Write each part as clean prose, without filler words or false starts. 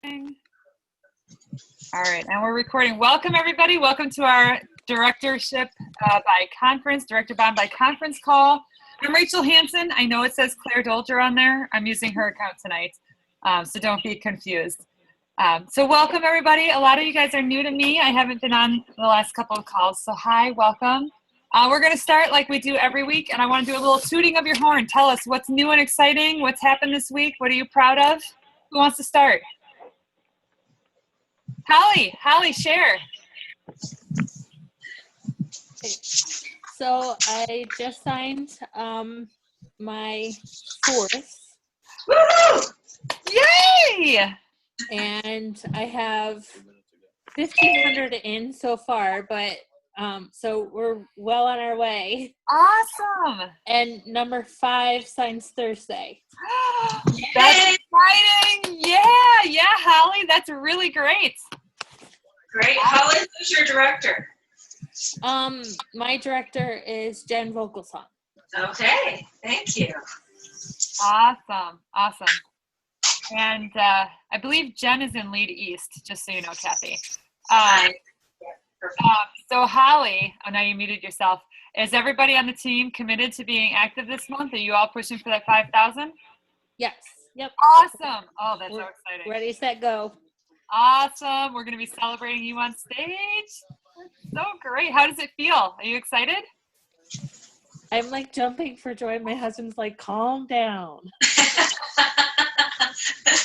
All right, and we're recording. Welcome, everybody. Welcome to our directorship director bound by conference call. I'm Rachel Hansen. I know it says Claire Dolger on there. I'm using her account tonight, so don't be confused. So welcome, everybody. A lot of you guys are new to me. I haven't been on the last couple of calls, so hi, welcome. We're going to start like we do every week, and I want to do a little tooting of your horn. Tell us what's new and exciting, what's happened this week, what are you proud of? Who wants to start? Holly, share. So I just signed my fourth. Woohoo! Yay! And I have 1,500 in so far, but so we're well on our way. Awesome. And number 5 signs Thursday. That's exciting. Yeah, Holly, that's really great. Great. Holly, who's your director? My director is Jen Vogelson. Okay, thank you. Awesome. And I believe Jen is in Lead East, just so you know, Kathy. So Holly, now you muted yourself. Is everybody on the team committed to being active this month? Are you all pushing for that 5,000? Yes. Yep. Awesome. Oh, that's so exciting. Ready, set, go. Awesome. We're going to be celebrating you on stage. So great. How does it feel? Are you excited? I'm like jumping for joy. My husband's like, calm down.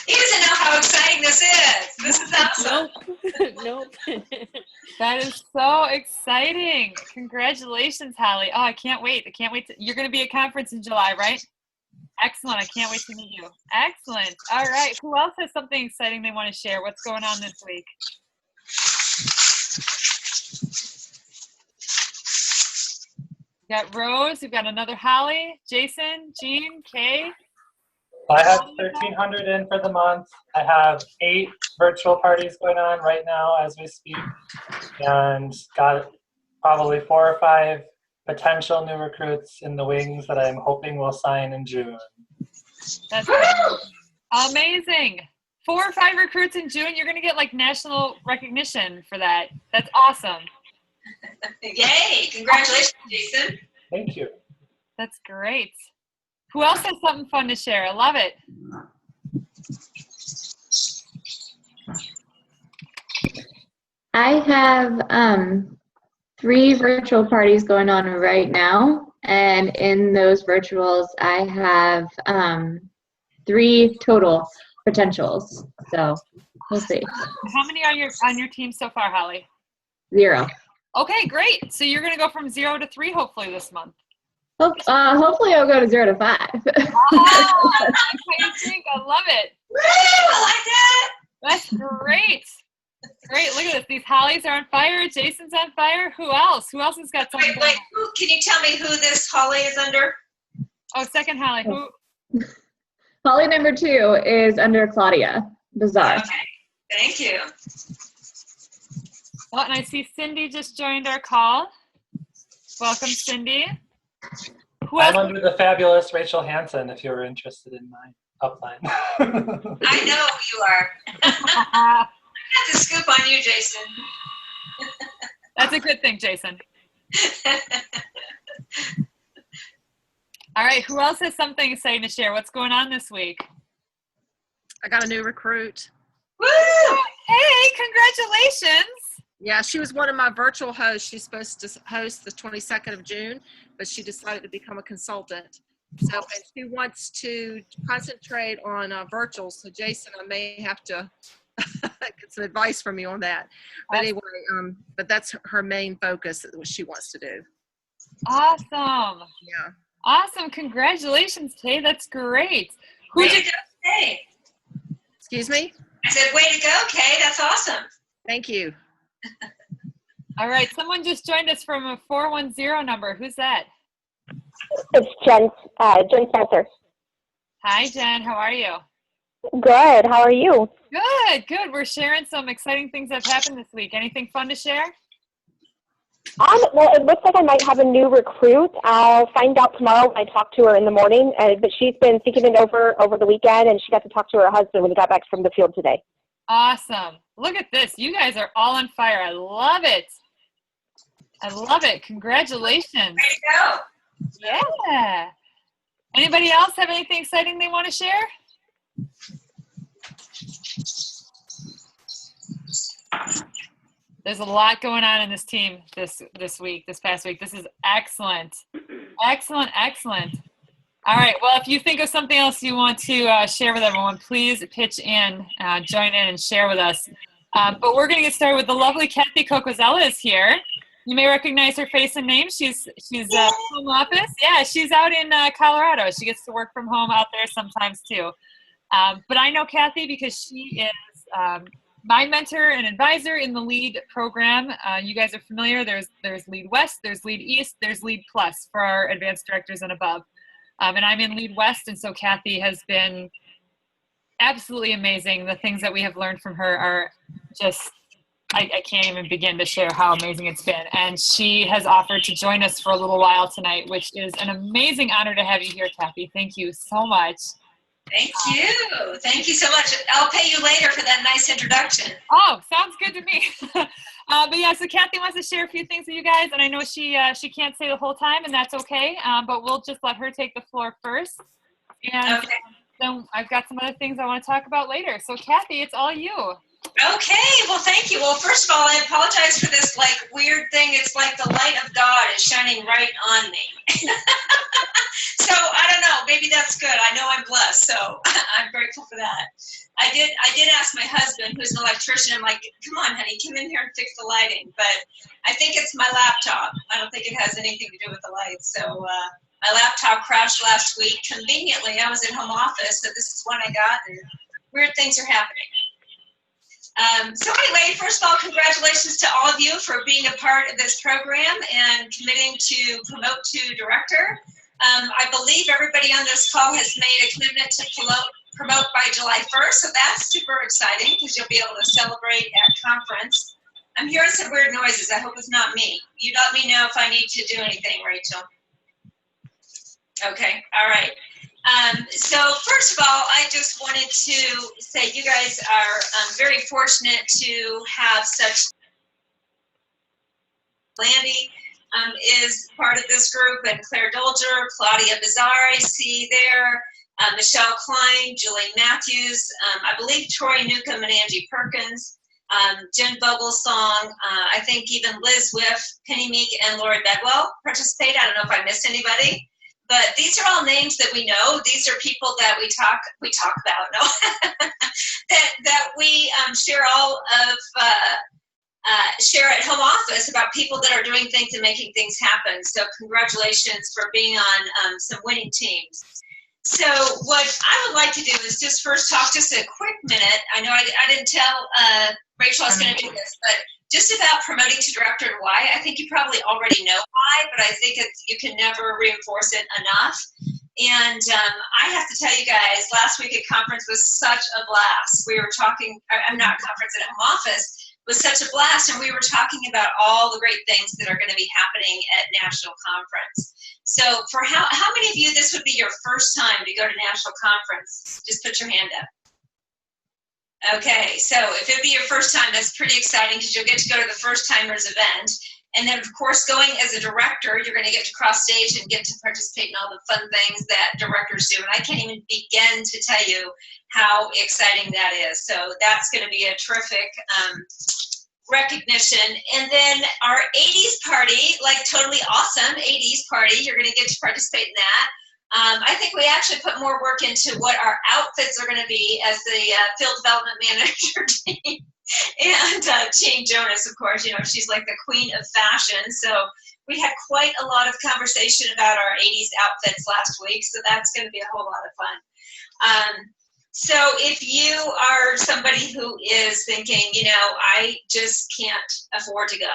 He doesn't know how exciting this is. This is awesome. Nope. That is so exciting. Congratulations, Holly. Oh, I can't wait. You're going to be at conference in July, right? Excellent. I can't wait to meet you. Excellent. All right. Who else has something exciting they want to share? What's going on this week? We've got Rose. We've got another Holly, Jason, Jean, Kay. I have 1,300 in for the month. I have 8 virtual parties going on right now as we speak, and got probably 4 or 5 potential new recruits in the wings that I'm hoping will sign in June. That's amazing. 4 or 5 recruits in June. You're going to get like national recognition for that. That's awesome. Yay! Congratulations, Jason. Thank you. That's great. Who else has something fun to share? I love it. I have 3 virtual parties going on right now, and in those virtuals I have 3 total potentials. So we'll see. How many are on your team so far, Holly? 0. Okay, great. So you're going to go from 0 to 3 hopefully this month. Hopefully I'll go to 0 to 5. Oh, that's how you think. I love it. Woo! I like that. That's great. Great. Look at this. These Hollies are on fire. Jason's on fire. Who else? Who else has got something? Wait. Can you tell me who this Holly is under? Oh, second Holly. Who? Holly number 2 is under Claudia Bizarre. Okay. Thank you. Oh, and I see Cindy just joined our call. Welcome, Cindy. I'm under the fabulous Rachel Hansen, if you're interested in my upline. I know who you are. I got the scoop on you, Jason. That's a good thing, Jason. All right, who else has something exciting to share? What's going on this week? I got a new recruit. Woo! Hey, congratulations. Yeah, she was one of my virtual hosts. She's supposed to host the 22nd of June, but she decided to become a consultant. So, and she wants to concentrate on virtuals. So, Jason, I may have to get some advice from you on that. But anyway, but that's her main focus, what she wants to do. Awesome. Yeah. Awesome. Congratulations, Kay. That's great. Way to go, Kay. Excuse me? I said, way to go, Kay. That's awesome. Thank you. All right. Someone just joined us from a 410 number. Who's that? It's Jen Spencer. Hi, Jen. How are you? Good. How are you? Good. We're sharing some exciting things that have happened this week. Anything fun to share? Well, it looks like I might have a new recruit. I'll find out tomorrow when I talk to her in the morning. But she's been thinking it over the weekend, and she got to talk to her husband when he got back from the field today. Awesome. Look at this. You guys are all on fire. I love it. I love it. Congratulations. There you go. Yeah. Anybody else have anything exciting they want to share? There's a lot going on in this team this past week. This is excellent. Excellent, excellent. All right. Well, if you think of something else you want to share with everyone, please pitch in, join in, and share with us. But we're going to get started with the lovely Cathy Cocozzella is here. You may recognize her face and name. She's home office. Yeah, she's out in Colorado. She gets to work from home out there sometimes too. But I know Cathy because she is my mentor and advisor in the LEAD program. You guys are familiar. There's LEAD West, there's LEAD East, there's LEAD Plus for our advanced directors and above. And I'm in LEAD West, and so Cathy has been absolutely amazing. The things that we have learned from her are just, I can't even begin to share how amazing it's been. And she has offered to join us for a little while tonight, which is an amazing honor to have you here, Cathy. Thank you so much. Thank you. Thank you so much. I'll pay you later for that nice introduction. Oh, sounds good to me. But yeah, so Cathy wants to share a few things with you guys, and I know she can't say the whole time, and that's okay. But we'll just let her take the floor first, and then I've got some other things I want to talk about later. So Cathy, it's all you. Okay, well, thank you. Well, first of all, I apologize for this weird thing. It's like the light of God is shining right on me. So I don't know. Maybe that's good. I know I'm blessed, so I'm grateful for that. I did ask my husband, who's an electrician. I'm like, come on, honey, come in here and fix the lighting. But I think it's my laptop. I don't think it has anything to do with the lights. So my laptop crashed last week. Conveniently, I was at home office, so this is when I got, and weird things are happening. So anyway, first of all, congratulations to all of you for being a part of this program and committing to promote to director. I believe everybody on this call has made a commitment to promote by July 1st, so that's super exciting because you'll be able to celebrate at conference. I'm hearing some weird noises. I hope it's not me. You let me know if I need to do anything, Rachel. Okay, all right. So first of all, I just wanted to say you guys are very fortunate to have such. Landy is part of this group, and Claire Dolger, Claudia Bizarre, I see there, Michelle Klein, Julie Matthews, I believe Troy Newcomb and Angie Perkins, Jen Vogelsong, I think even Liz Whiff, Penny Meek, and Lori Bedwell participate. I don't know if I missed anybody. But these are all names that we know. These are people that we talk about, no, that we share all of, share at home office about people that are doing things and making things happen. So congratulations for being on some winning teams. So what I would like to do is just first talk just a quick minute. I know I didn't tell Rachel I was going to do this, but just about promoting to director and why. I think you probably already know why, but I think you can never reinforce it enough. And I have to tell you guys, last week at conference was such a blast. We were talking, I'm not conference at home office, was such a blast, and we were talking about all the great things that are going to be happening at national conference. So for how many of you this would be your first time to go to national conference? Just put your hand up. Okay, so if it'd be your first time, that's pretty exciting because you'll get to go to the first timers event. And then, of course, going as a director, you're going to get to cross stage and get to participate in all the fun things that directors do. And I can't even begin to tell you how exciting that is. So that's going to be a terrific recognition. And then our 80s party, like totally awesome 80s party, you're going to get to participate in that. I think we actually put more work into what our outfits are going to be as the field development manager team. And Jane Jonas, of course, you know, she's like the queen of fashion. So we had quite a lot of conversation about our 80s outfits last week. So that's going to be a whole lot of fun. So if you are somebody who is thinking, you know, I just can't afford to go,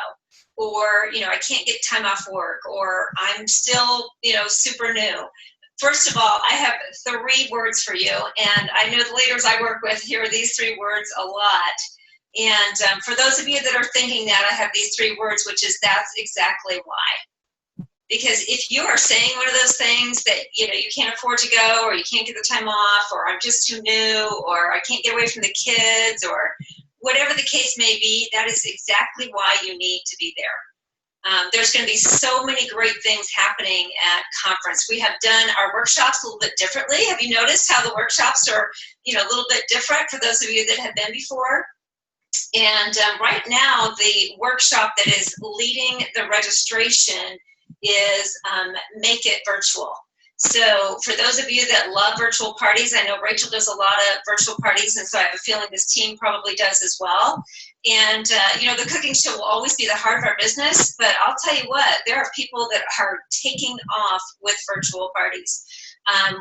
or, you know, I can't get time off work, or I'm still, you know, super new. First of all, I have 3 words for you, and I know the leaders I work with hear these 3 words a lot. And for those of you that are thinking that, I have these 3 words, which is that's exactly why. Because if you are saying one of those things that, you can't afford to go, or you can't get the time off, or I'm just too new, or I can't get away from the kids, or whatever the case may be, that is exactly why you need to be there. There's going to be so many great things happening at conference. We have done our workshops a little bit differently. Have you noticed how the workshops are, a little bit different for those of you that have been before? And right now, the workshop that is leading the registration is Make It Virtual. So for those of you that love virtual parties, I know Rachel does a lot of virtual parties, and so I have a feeling this team probably does as well. And, the cooking show will always be the heart of our business, but I'll tell you what, there are people that are taking off with virtual parties.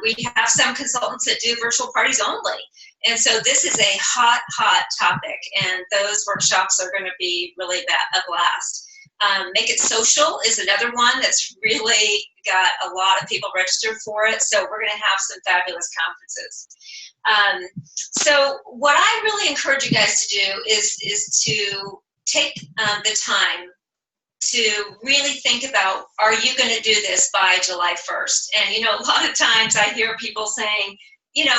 We have some consultants that do virtual parties only. And so this is a hot, hot topic, and those workshops are going to be really a blast. Make It Social is another one that's really got a lot of people registered for it, so we're going to have some fabulous conferences. So what I really encourage you guys to do is to take the time to really think about, are you going to do this by July 1st? And, a lot of times I hear people saying,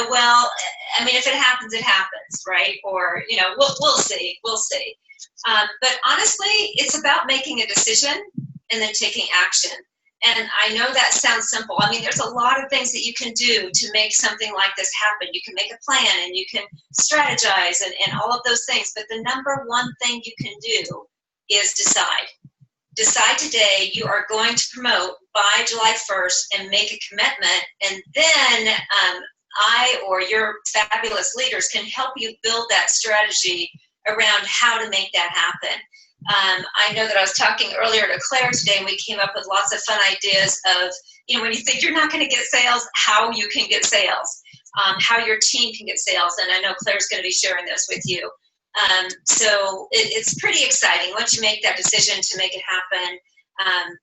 well, if it happens, it happens, right? Or, we'll see. But honestly, it's about making a decision and then taking action. And I know that sounds simple. There's a lot of things that you can do to make something like this happen. You can make a plan and you can strategize and all of those things. But the number one thing you can do is decide. Decide today you are going to promote by July 1st and make a commitment. And then I or your fabulous leaders can help you build that strategy around how to make that happen. I know that I was talking earlier to Claire today, and we came up with lots of fun ideas of, when you think you're not going to get sales, how you can get sales, how your team can get sales. And I know Claire's going to be sharing this with you. So it's pretty exciting. Once you make that decision to make it happen,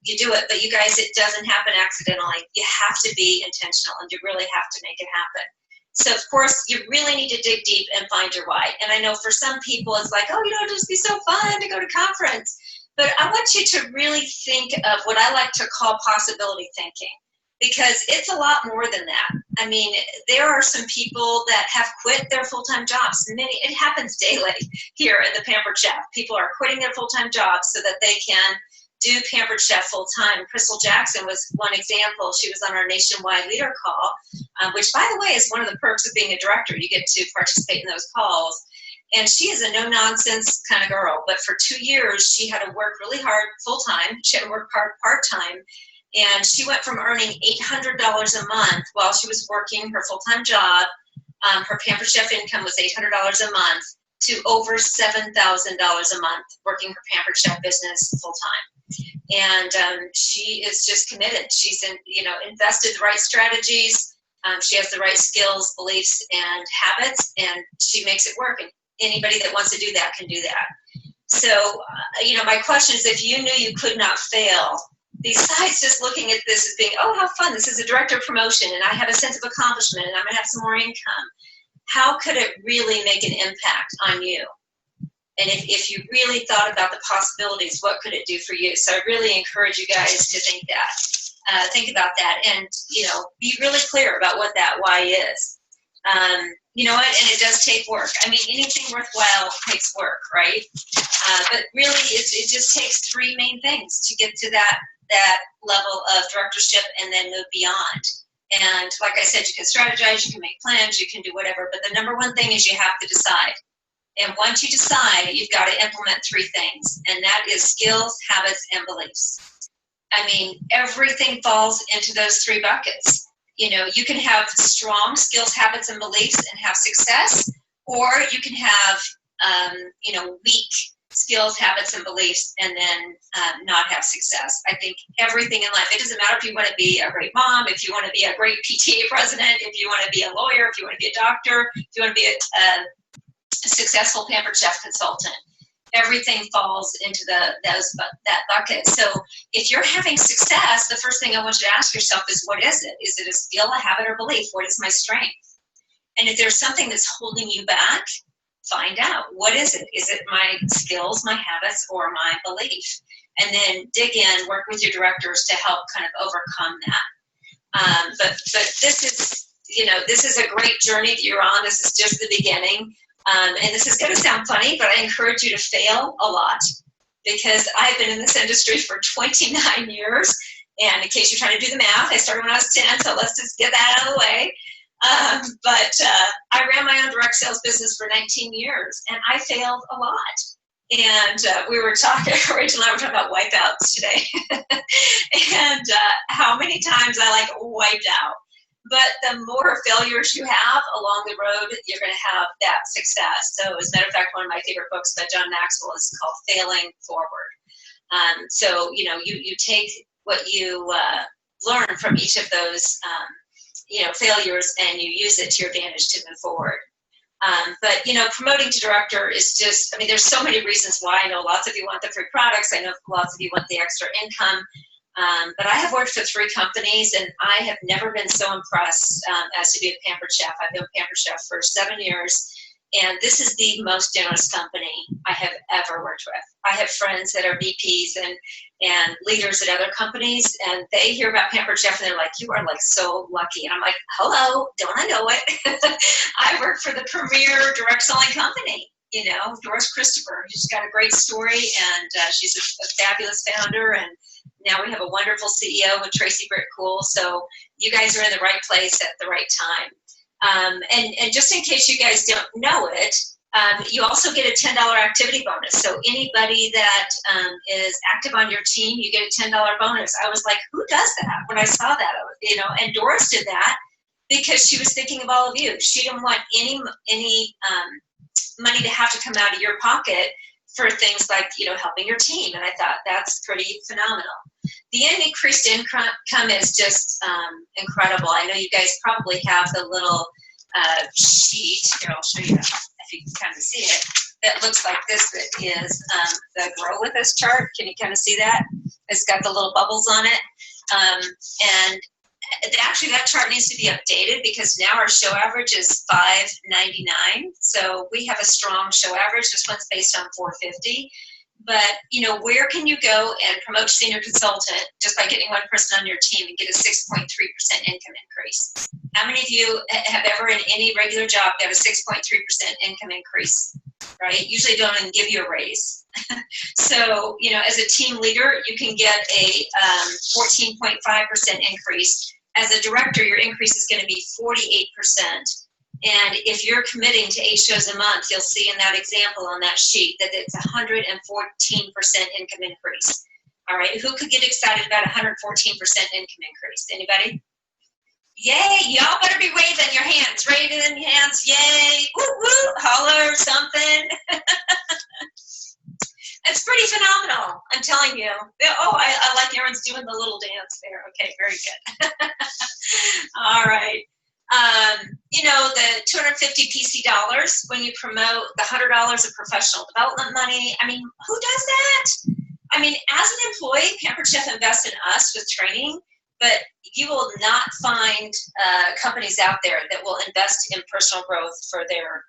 you do it. But you guys, it doesn't happen accidentally. You have to be intentional, and you really have to make it happen. So, of course, you really need to dig deep and find your why. And I know for some people, it's like, oh, it'll just be so fun to go to conference. But I want you to really think of what I like to call possibility thinking, because it's a lot more than that. There are some people that have quit their full-time jobs. It happens daily here in the Pampered Chef. People are quitting their full-time jobs so that they can do Pampered Chef full-time. Crystal Jackson was one example. She was on our nationwide leader call, which, by the way, is one of the perks of being a director. You get to participate in those calls. And she is a no-nonsense kind of girl. But for 2 years, she had to work really hard full-time. She had to work hard part-time. And she went from earning $800 a month while she was working her full-time job. Her Pampered Chef income was $800 a month to over $7,000 a month working her Pampered Chef business full-time. And she is just committed. She's invested the right strategies. She has the right skills, beliefs, and habits, and she makes it work. And anybody that wants to do that can do that. So, my question is, if you knew you could not fail, besides just looking at this as being, oh, how fun, this is a director promotion, and I have a sense of accomplishment, and I'm going to have some more income, how could it really make an impact on you? And if you really thought about the possibilities, what could it do for you? So I really encourage you guys to think about that, and be really clear about what that why is. You know what? And it does take work. Anything worthwhile takes work, right? But really, it just takes three main things to get to that level of directorship and then move beyond. And like I said, you can strategize, you can make plans, you can do whatever. But the number one thing is you have to decide. And once you decide, you've got to implement three things, and that is skills, habits, and beliefs. Everything falls into those three buckets. You can have strong skills, habits, and beliefs and have success, or you can have, weak skills, habits, and beliefs and then not have success. I think everything in life, it doesn't matter if you want to be a great mom, if you want to be a great PTA president, if you want to be a lawyer, if you want to be a doctor, if you want to be a successful Pampered Chef consultant. Everything falls into that bucket. So if you're having success, the first thing I want you to ask yourself is, what is it? Is it a skill, a habit, or belief? What is my strength? And if there's something that's holding you back, find out. What is it? Is it my skills, my habits, or my belief? and then dig in, work with your directors to help kind of overcome that. But this is a great journey that you're on. This is just the beginning. And this is going to sound funny, but I encourage you to fail a lot, because I've been in this industry for 29 years. And in case you're trying to do the math, I started when I was 10, so let's just get that out of the way. But I ran my own direct sales business for 19 years, and I failed a lot. And we were talking, Rachel and I were talking about wipeouts today, and how many times I wiped out. But the more failures you have along the road, you're going to have that success. So as a matter of fact, one of my favorite books by John Maxwell is called Failing Forward. So, you take what you learn from each of those, failures, and you use it to your advantage to move forward. But promoting to director is just, there's so many reasons why. I know lots of you want the free products. I know lots of you want the extra income. But I have worked for 3 companies, and I have never been so impressed as to be a Pampered Chef. I've been a Pampered Chef for 7 years, and this is the most generous company I have ever worked with. I have friends that are VPs and leaders at other companies, and they hear about Pampered Chef, and they're like, "You are so lucky." And I'm like, "Hello, don't I know it?" I work for the premier direct selling company. Doris Christopher, who's got a great story, and she's a fabulous founder, and now we have a wonderful CEO with Tracy Britt Cool. So you guys are in the right place at the right time. And just in case you guys don't know it, you also get a $10 activity bonus. So anybody that is active on your team, you get a $10 bonus. I was like, who does that? When I saw that, and Doris did that because she was thinking of all of you. She didn't want any money to have to come out of your pocket for things like, helping your team. And I thought that's pretty phenomenal. The increased income is just incredible. I know you guys probably have the little sheet. Here, I'll show you if you can kind of see it. That looks like this. That is the Grow With Us chart. Can you kind of see that? It's got the little bubbles on it. And actually, that chart needs to be updated because now our show average is $5.99. So we have a strong show average. This one's based on $4.50. But, where can you go and promote senior consultant just by getting one person on your team and get a 6.3% income increase? How many of you have ever in any regular job got a 6.3% income increase, right? Usually don't even give you a raise. So, as a team leader, you can get a 14.5% increase. As a director, your increase is going to be 48%. And if you're committing to 8 shows a month, you'll see in that example on that sheet that it's 114% income increase. All right, who could get excited about 114% income increase? Anybody? Yay, y'all better be waving your hands, raising your hands, yay, woo, woo, holler, something. It's pretty phenomenal, I'm telling you. Oh, I like Aaron's doing the little dance there. Okay, very good. All right. The 250 PC dollars when you promote the $100 of professional development money. Who does that? As an employee, Pampered Chef invests in us with training, but you will not find companies out there that will invest in personal growth for their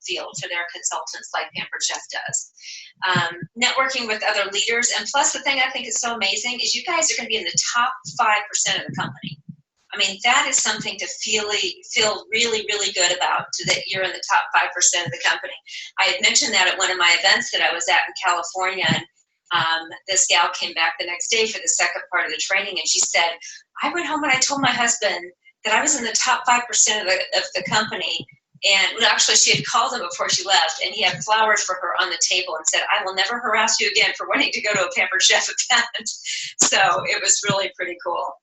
field, for their consultants like Pampered Chef does. Networking with other leaders, and plus the thing I think is so amazing is you guys are going to be in the top 5% of the company. That is something to feel really, really good about, that you're in the top 5% of the company. I had mentioned that at one of my events that I was at in California, and this gal came back the next day for the second part of the training, and she said, I went home and I told my husband that I was in the top 5% of the company. And actually, she had called him before she left, and he had flowers for her on the table and said, I will never harass you again for wanting to go to a Pampered Chef event. So it was really pretty cool.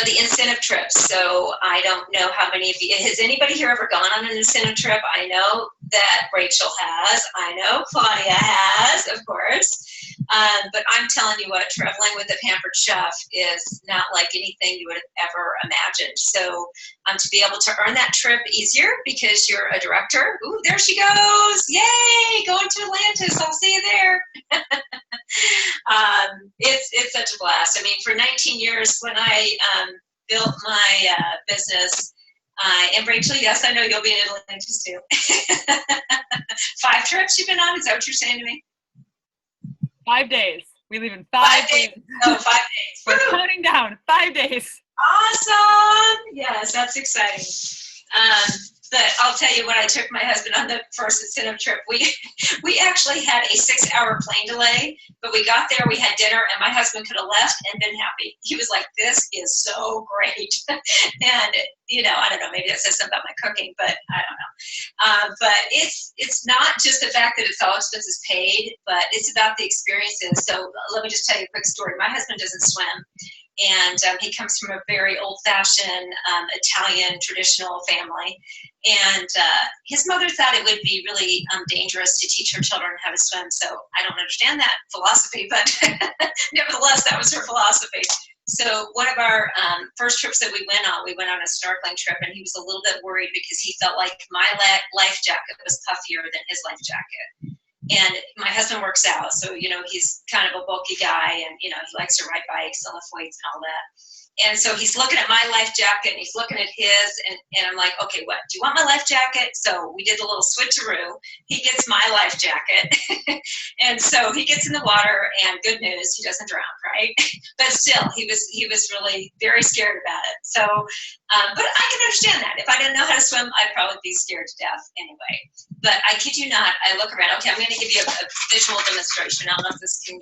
The incentive trips. So I don't know how many of you, has anybody here ever gone on an incentive trip? I know that Rachel has. I know Claudia has, of course. But I'm telling you what, traveling with a Pampered Chef is not like anything you would have ever imagined. So to be able to earn that trip easier because you're a director. Ooh, there she goes. Yay, going to Atlantis. I'll see you there. It's such a blast. For 19 years when I built my business, and Rachel, yes, I know you'll be in Atlantis too. 5 trips you've been on? Is that what you're saying to me? 5 days. We leave in 5 days. Oh, 5 days. We're Woo! counting down. 5 days. Awesome. Yes, that's exciting. But I'll tell you, when I took my husband on the first incentive trip, we actually had a 6-hour plane delay, but we got there, we had dinner, and my husband could have left and been happy. He was like, this is so great. And, I don't know, maybe that says something about my cooking, but I don't know. But it's not just the fact that it's all expenses paid, but it's about the experiences. So let me just tell you a quick story. My husband doesn't swim. And he comes from a very old-fashioned Italian traditional family. And his mother thought it would be really dangerous to teach her children how to swim. So I don't understand that philosophy, but nevertheless, that was her philosophy. So one of our first trips that we went on a snorkeling trip, and he was a little bit worried because he felt like my life jacket was puffier than his life jacket. And my husband works out, so, he's kind of a bulky guy, and, he likes to ride bikes and lift weights and all that. And so he's looking at my life jacket, and he's looking at his, and I'm like, okay, what, do you want my life jacket? So we did the little switcheroo. He gets my life jacket. And so he gets in the water, and good news, he doesn't drown, right? But still, he was really very scared about it. So, but I can understand that. If I didn't know how to swim, I'd probably be scared to death anyway. But I kid you not, I look around. Okay, I'm going to give you a visual demonstration. I don't know if this can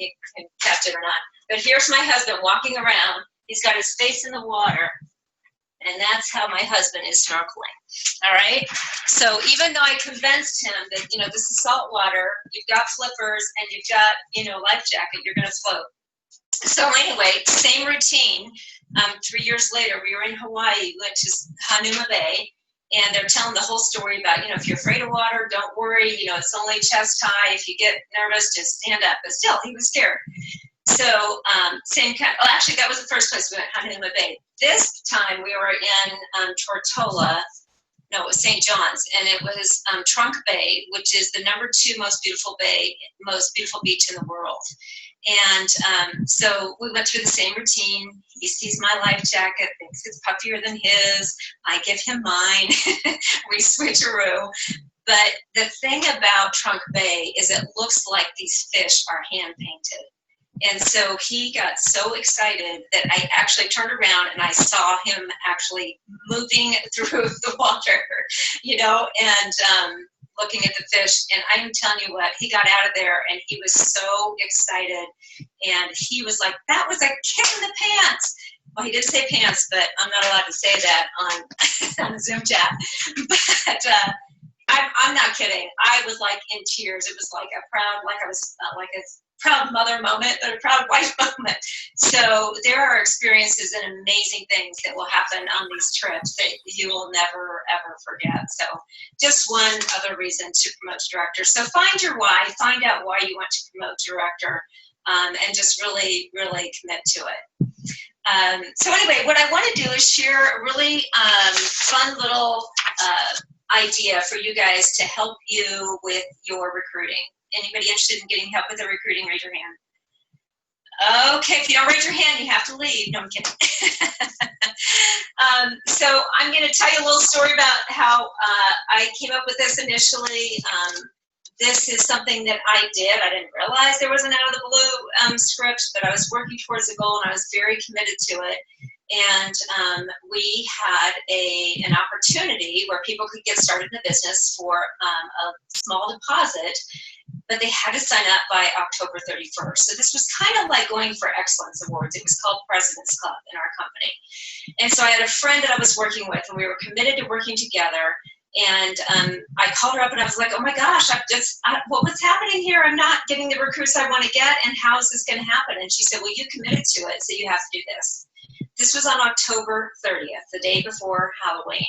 catch it or not. But here's my husband walking around. He's got his face in the water, and that's how my husband is snorkeling. All right? So even though I convinced him that, this is salt water, you've got flippers, and you've got, life jacket, you're going to float. So anyway, same routine. 3 years later, we were in Hawaii, we went to Hanuma Bay, and they're telling the whole story about, if you're afraid of water, don't worry, it's only chest high. If you get nervous, just stand up. But still, he was scared. So same kind. Well, actually, that was the first place we went, Hanuma Bay. This time we were in Tortola. No, it was St. John's, and it was Trunk Bay, which is the number 2 most beautiful beach in the world. And so we went through the same routine. He sees my life jacket, thinks it's puffier than his. I give him mine. We switcheroo. But the thing about Trunk Bay is it looks like these fish are hand painted. And so he got so excited that I actually turned around and I saw him actually moving through the water, and looking at the fish. And I'm telling you what, he got out of there and he was so excited. And he was like, that was a kick in the pants. Well, he did say pants, but I'm not allowed to say that on Zoom chat. But I'm not kidding. I was like in tears. It was like a proud mother moment, but a proud wife moment. So there are experiences and amazing things that will happen on these trips that you will never, ever forget. So just one other reason to promote director. So find your why, find out why you want to promote director, and just really, really commit to it. So anyway, what I want to do is share a really fun little idea for you guys to help you with your recruiting. Anybody interested in getting help with their recruiting, raise your hand. Okay, if you don't raise your hand, you have to leave. No, I'm kidding. So I'm going to tell you a little story about how I came up with this initially. This is something that I did. I didn't realize there was an out of the blue script, but I was working towards a goal and I was very committed to it. And we had an opportunity where people could get started in the business for a small deposit, but they had to sign up by October 31st. So this was kind of like going for Excellence Awards. It was called President's Club in our company. And so I had a friend that I was working with, and we were committed to working together. And I called her up and I was like, oh my gosh, what's happening here? I'm not getting the recruits I want to get, and how is this going to happen? And she said, well, you committed to it, so you have to do this. This was on October 30th, the day before Halloween.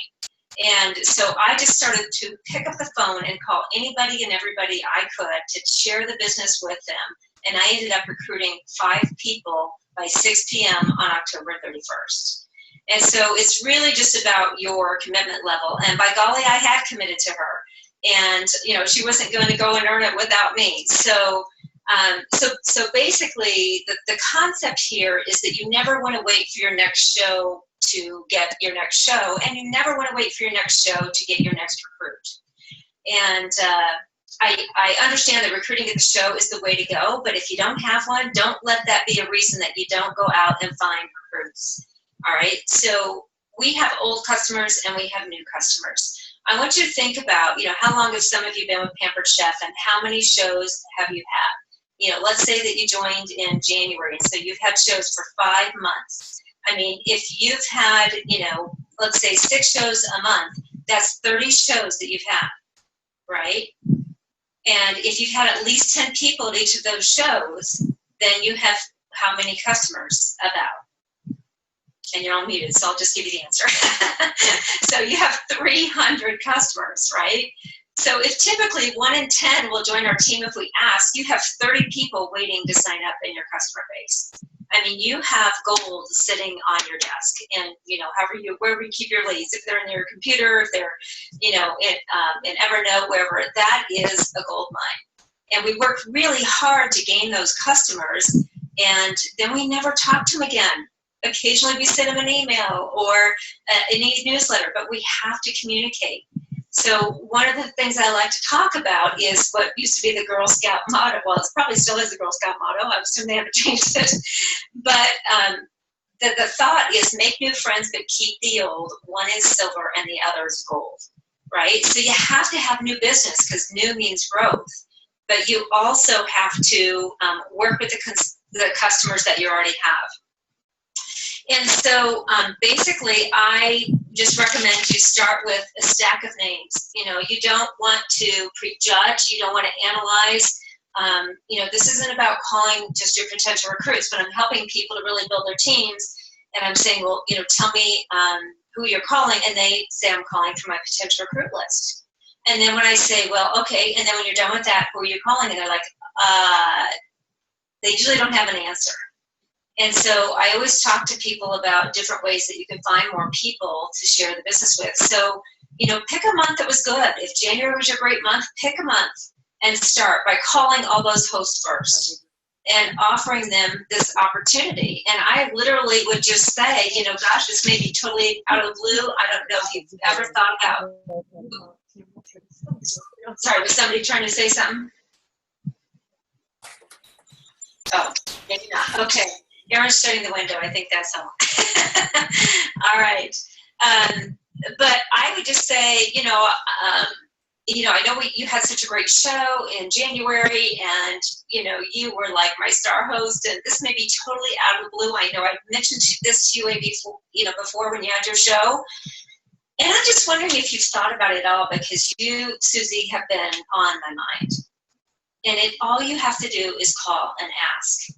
And so I just started to pick up the phone and call anybody and everybody I could to share the business with them. And I ended up recruiting 5 people by 6 p.m. on October 31st. And so it's really just about your commitment level. And by golly, I had committed to her. And, she wasn't going to go and earn it without me. So basically, the concept here is that you never want to wait for your next show to get your next show, and you never want to wait for your next show to get your next recruit. And I understand that recruiting at the show is the way to go, but if you don't have one, don't let that be a reason that you don't go out and find recruits. All right, so we have old customers and we have new customers. I want you to think about, how long have some of you been with Pampered Chef and how many shows have you had? Let's say that you joined in January, so you've had shows for 5 months. I mean, if you've had, let's say 6 shows a month, that's 30 shows that you've had, right? And if you've had at least 10 people at each of those shows, then you have how many customers about? And you're all muted, so I'll just give you the answer. So you have 300 customers, right? So if typically 1 in 10 will join our team if we ask, you have 30 people waiting to sign up in your customer base. I mean, you have gold sitting on your desk, and wherever you keep your leads, if they're in your computer, if they're, in Evernote, wherever, that is a gold mine. And we work really hard to gain those customers, and then we never talk to them again. Occasionally we send them an email or an e-newsletter, but we have to communicate. So one of the things I like to talk about is what used to be the Girl Scout motto. Well, it probably still is the Girl Scout motto. I assume they haven't changed it. But the thought is make new friends, but keep the old. One is silver and the other is gold, right? So you have to have new business because new means growth. But you also have to work with the customers that you already have. And so basically, I just recommend you start with a stack of names. You don't want to prejudge. You don't want to analyze. This isn't about calling just your potential recruits, but I'm helping people to really build their teams. And I'm saying, well, tell me who you're calling. And they say, I'm calling from my potential recruit list. And then when I say, well, okay. And then when you're done with that, who are you calling? And they're like, they usually don't have an answer. And so I always talk to people about different ways that you can find more people to share the business with. So, pick a month that was good. If January was your great month, pick a month and start by calling all those hosts first and offering them this opportunity. And I literally would just say, gosh, this may be totally out of the blue. I don't know if you've ever thought about. Sorry, was somebody trying to say something? Oh, maybe not. Okay. Aaron's shutting the window. I think that's all. All right. But I would just say, I know you had such a great show in January, and, you were like my star host, and this may be totally out of the blue. I know I mentioned this to you before when you had your show. And I'm just wondering if you've thought about it all, because you, Susie, have been on my mind. And all you have to do is call and ask.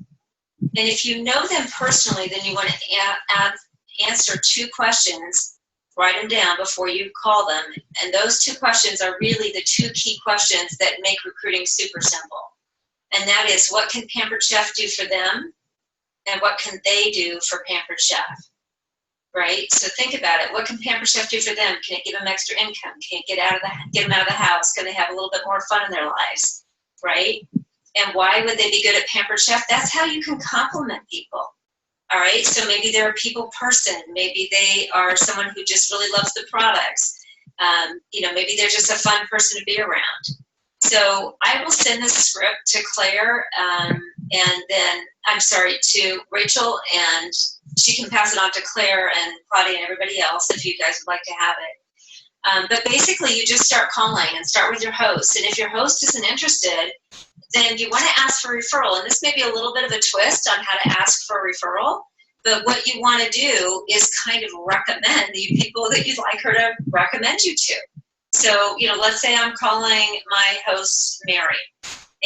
And if you know them personally, then you want to answer 2 questions, write them down before you call them. And those 2 questions are really the 2 key questions that make recruiting super simple. And that is, what can Pampered Chef do for them? And what can they do for Pampered Chef? Right? So think about it. What can Pampered Chef do for them? Can it give them extra income? Can it get them out of the house? Can they have a little bit more fun in their lives? Right? And why would they be good at Pampered Chef? That's how you can compliment people. All right, so maybe they're a people person. Maybe they are someone who just really loves the products. Maybe they're just a fun person to be around. So I will send this script to Claire, to Rachel, and she can pass it on to Claire and Claudia and everybody else if you guys would like to have it. But basically, you just start calling and start with your host. And if your host isn't interested, then you want to ask for referral. And this may be a little bit of a twist on how to ask for a referral, but what you want to do is kind of recommend the people that you'd like her to recommend you to. So, let's say I'm calling my host, Mary.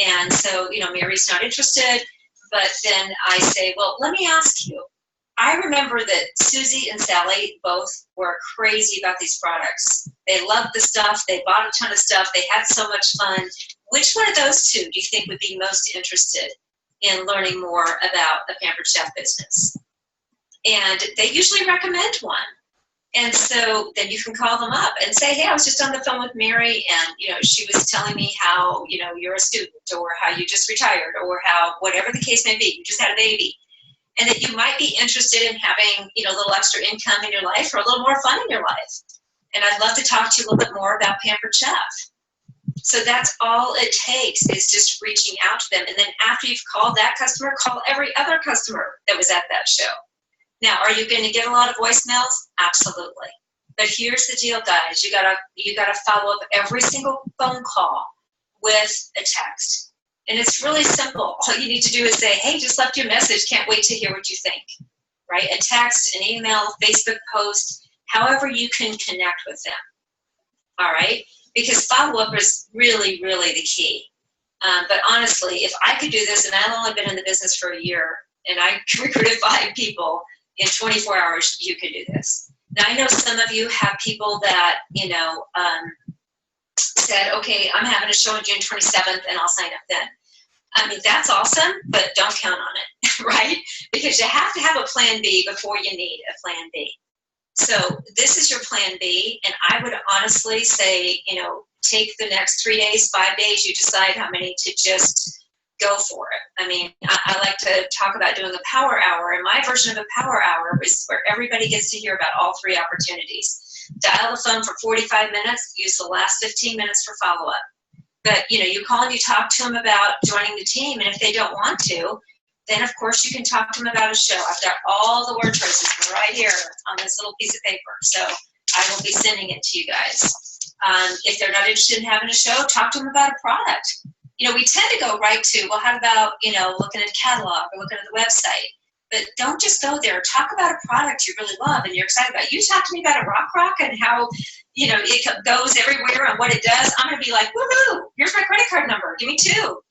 And so, Mary's not interested, but then I say, well, let me ask you. I remember that Susie and Sally both were crazy about these products. They loved the stuff. They bought a ton of stuff. They had so much fun. Which one of those 2 do you think would be most interested in learning more about the Pampered Chef business? And they usually recommend one. And so then you can call them up and say, hey, I was just on the phone with Mary, and, she was telling me how, you're a student, or how you just retired, or how, whatever the case may be, you just had a baby. And that you might be interested in having, a little extra income in your life or a little more fun in your life. And I'd love to talk to you a little bit more about Pampered Chef. So that's all it takes, is just reaching out to them. And then after you've called that customer, call every other customer that was at that show. Now, are you going to get a lot of voicemails? Absolutely. But here's the deal, guys. You gotta follow up every single phone call with a text. And it's really simple. All you need to do is say, hey, just left you a message. Can't wait to hear what you think. Right? A text, an email, Facebook post, however you can connect with them. All right? Because follow-up is really, really the key. But honestly, if I could do this, and I've only been in the business for a year, and I recruited 5 people in 24 hours, you could do this. Now, I know some of you have people that, said, okay, I'm having a show on June 27th, and I'll sign up then. I mean, that's awesome, but don't count on it, right? Because you have to have a plan B before you need a plan B. So this is your plan B, and I would honestly say, take the next 3 days, 5 days, you decide how many to just go for it. I mean, I like to talk about doing a power hour, and my version of a power hour is where everybody gets to hear about all 3 opportunities. Dial the phone for 45 minutes, use the last 15 minutes for follow-up. But, you call and you talk to them about joining the team, and if they don't want to, then of course you can talk to them about a show. I've got all the word choices right here on this little piece of paper, so I will be sending it to you guys. If they're not interested in having a show, talk to them about a product. We tend to go right to, well, how about, looking at a catalog or looking at the website? But don't just go there. Talk about a product you really love and you're excited about. You talk to me about a rock and how, it goes everywhere and what it does. I'm going to be like, woohoo, here's my credit card number. Give me 2,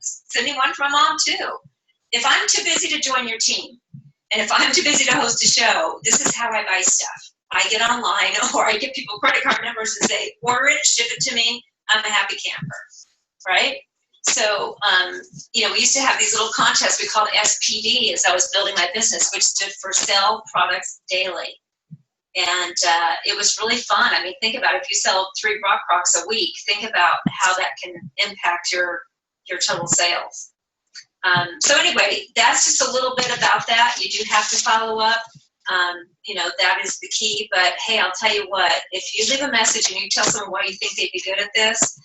Send me one for my mom too. If I'm too busy to join your team, and if I'm too busy to host a show, this is how I buy stuff. I get online or I give people credit card numbers and say, order it, ship it to me. I'm a happy camper, right? So, we used to have these little contests we called SPD as I was building my business, which stood for Sell Products Daily. And it was really fun. I mean, think about it. If you sell 3 rocks a week, think about how that can impact your total sales. So anyway, that's just a little bit about that. You do have to follow up. That is the key. But hey, I'll tell you what, if you leave a message and you tell someone why you think they'd be good at this,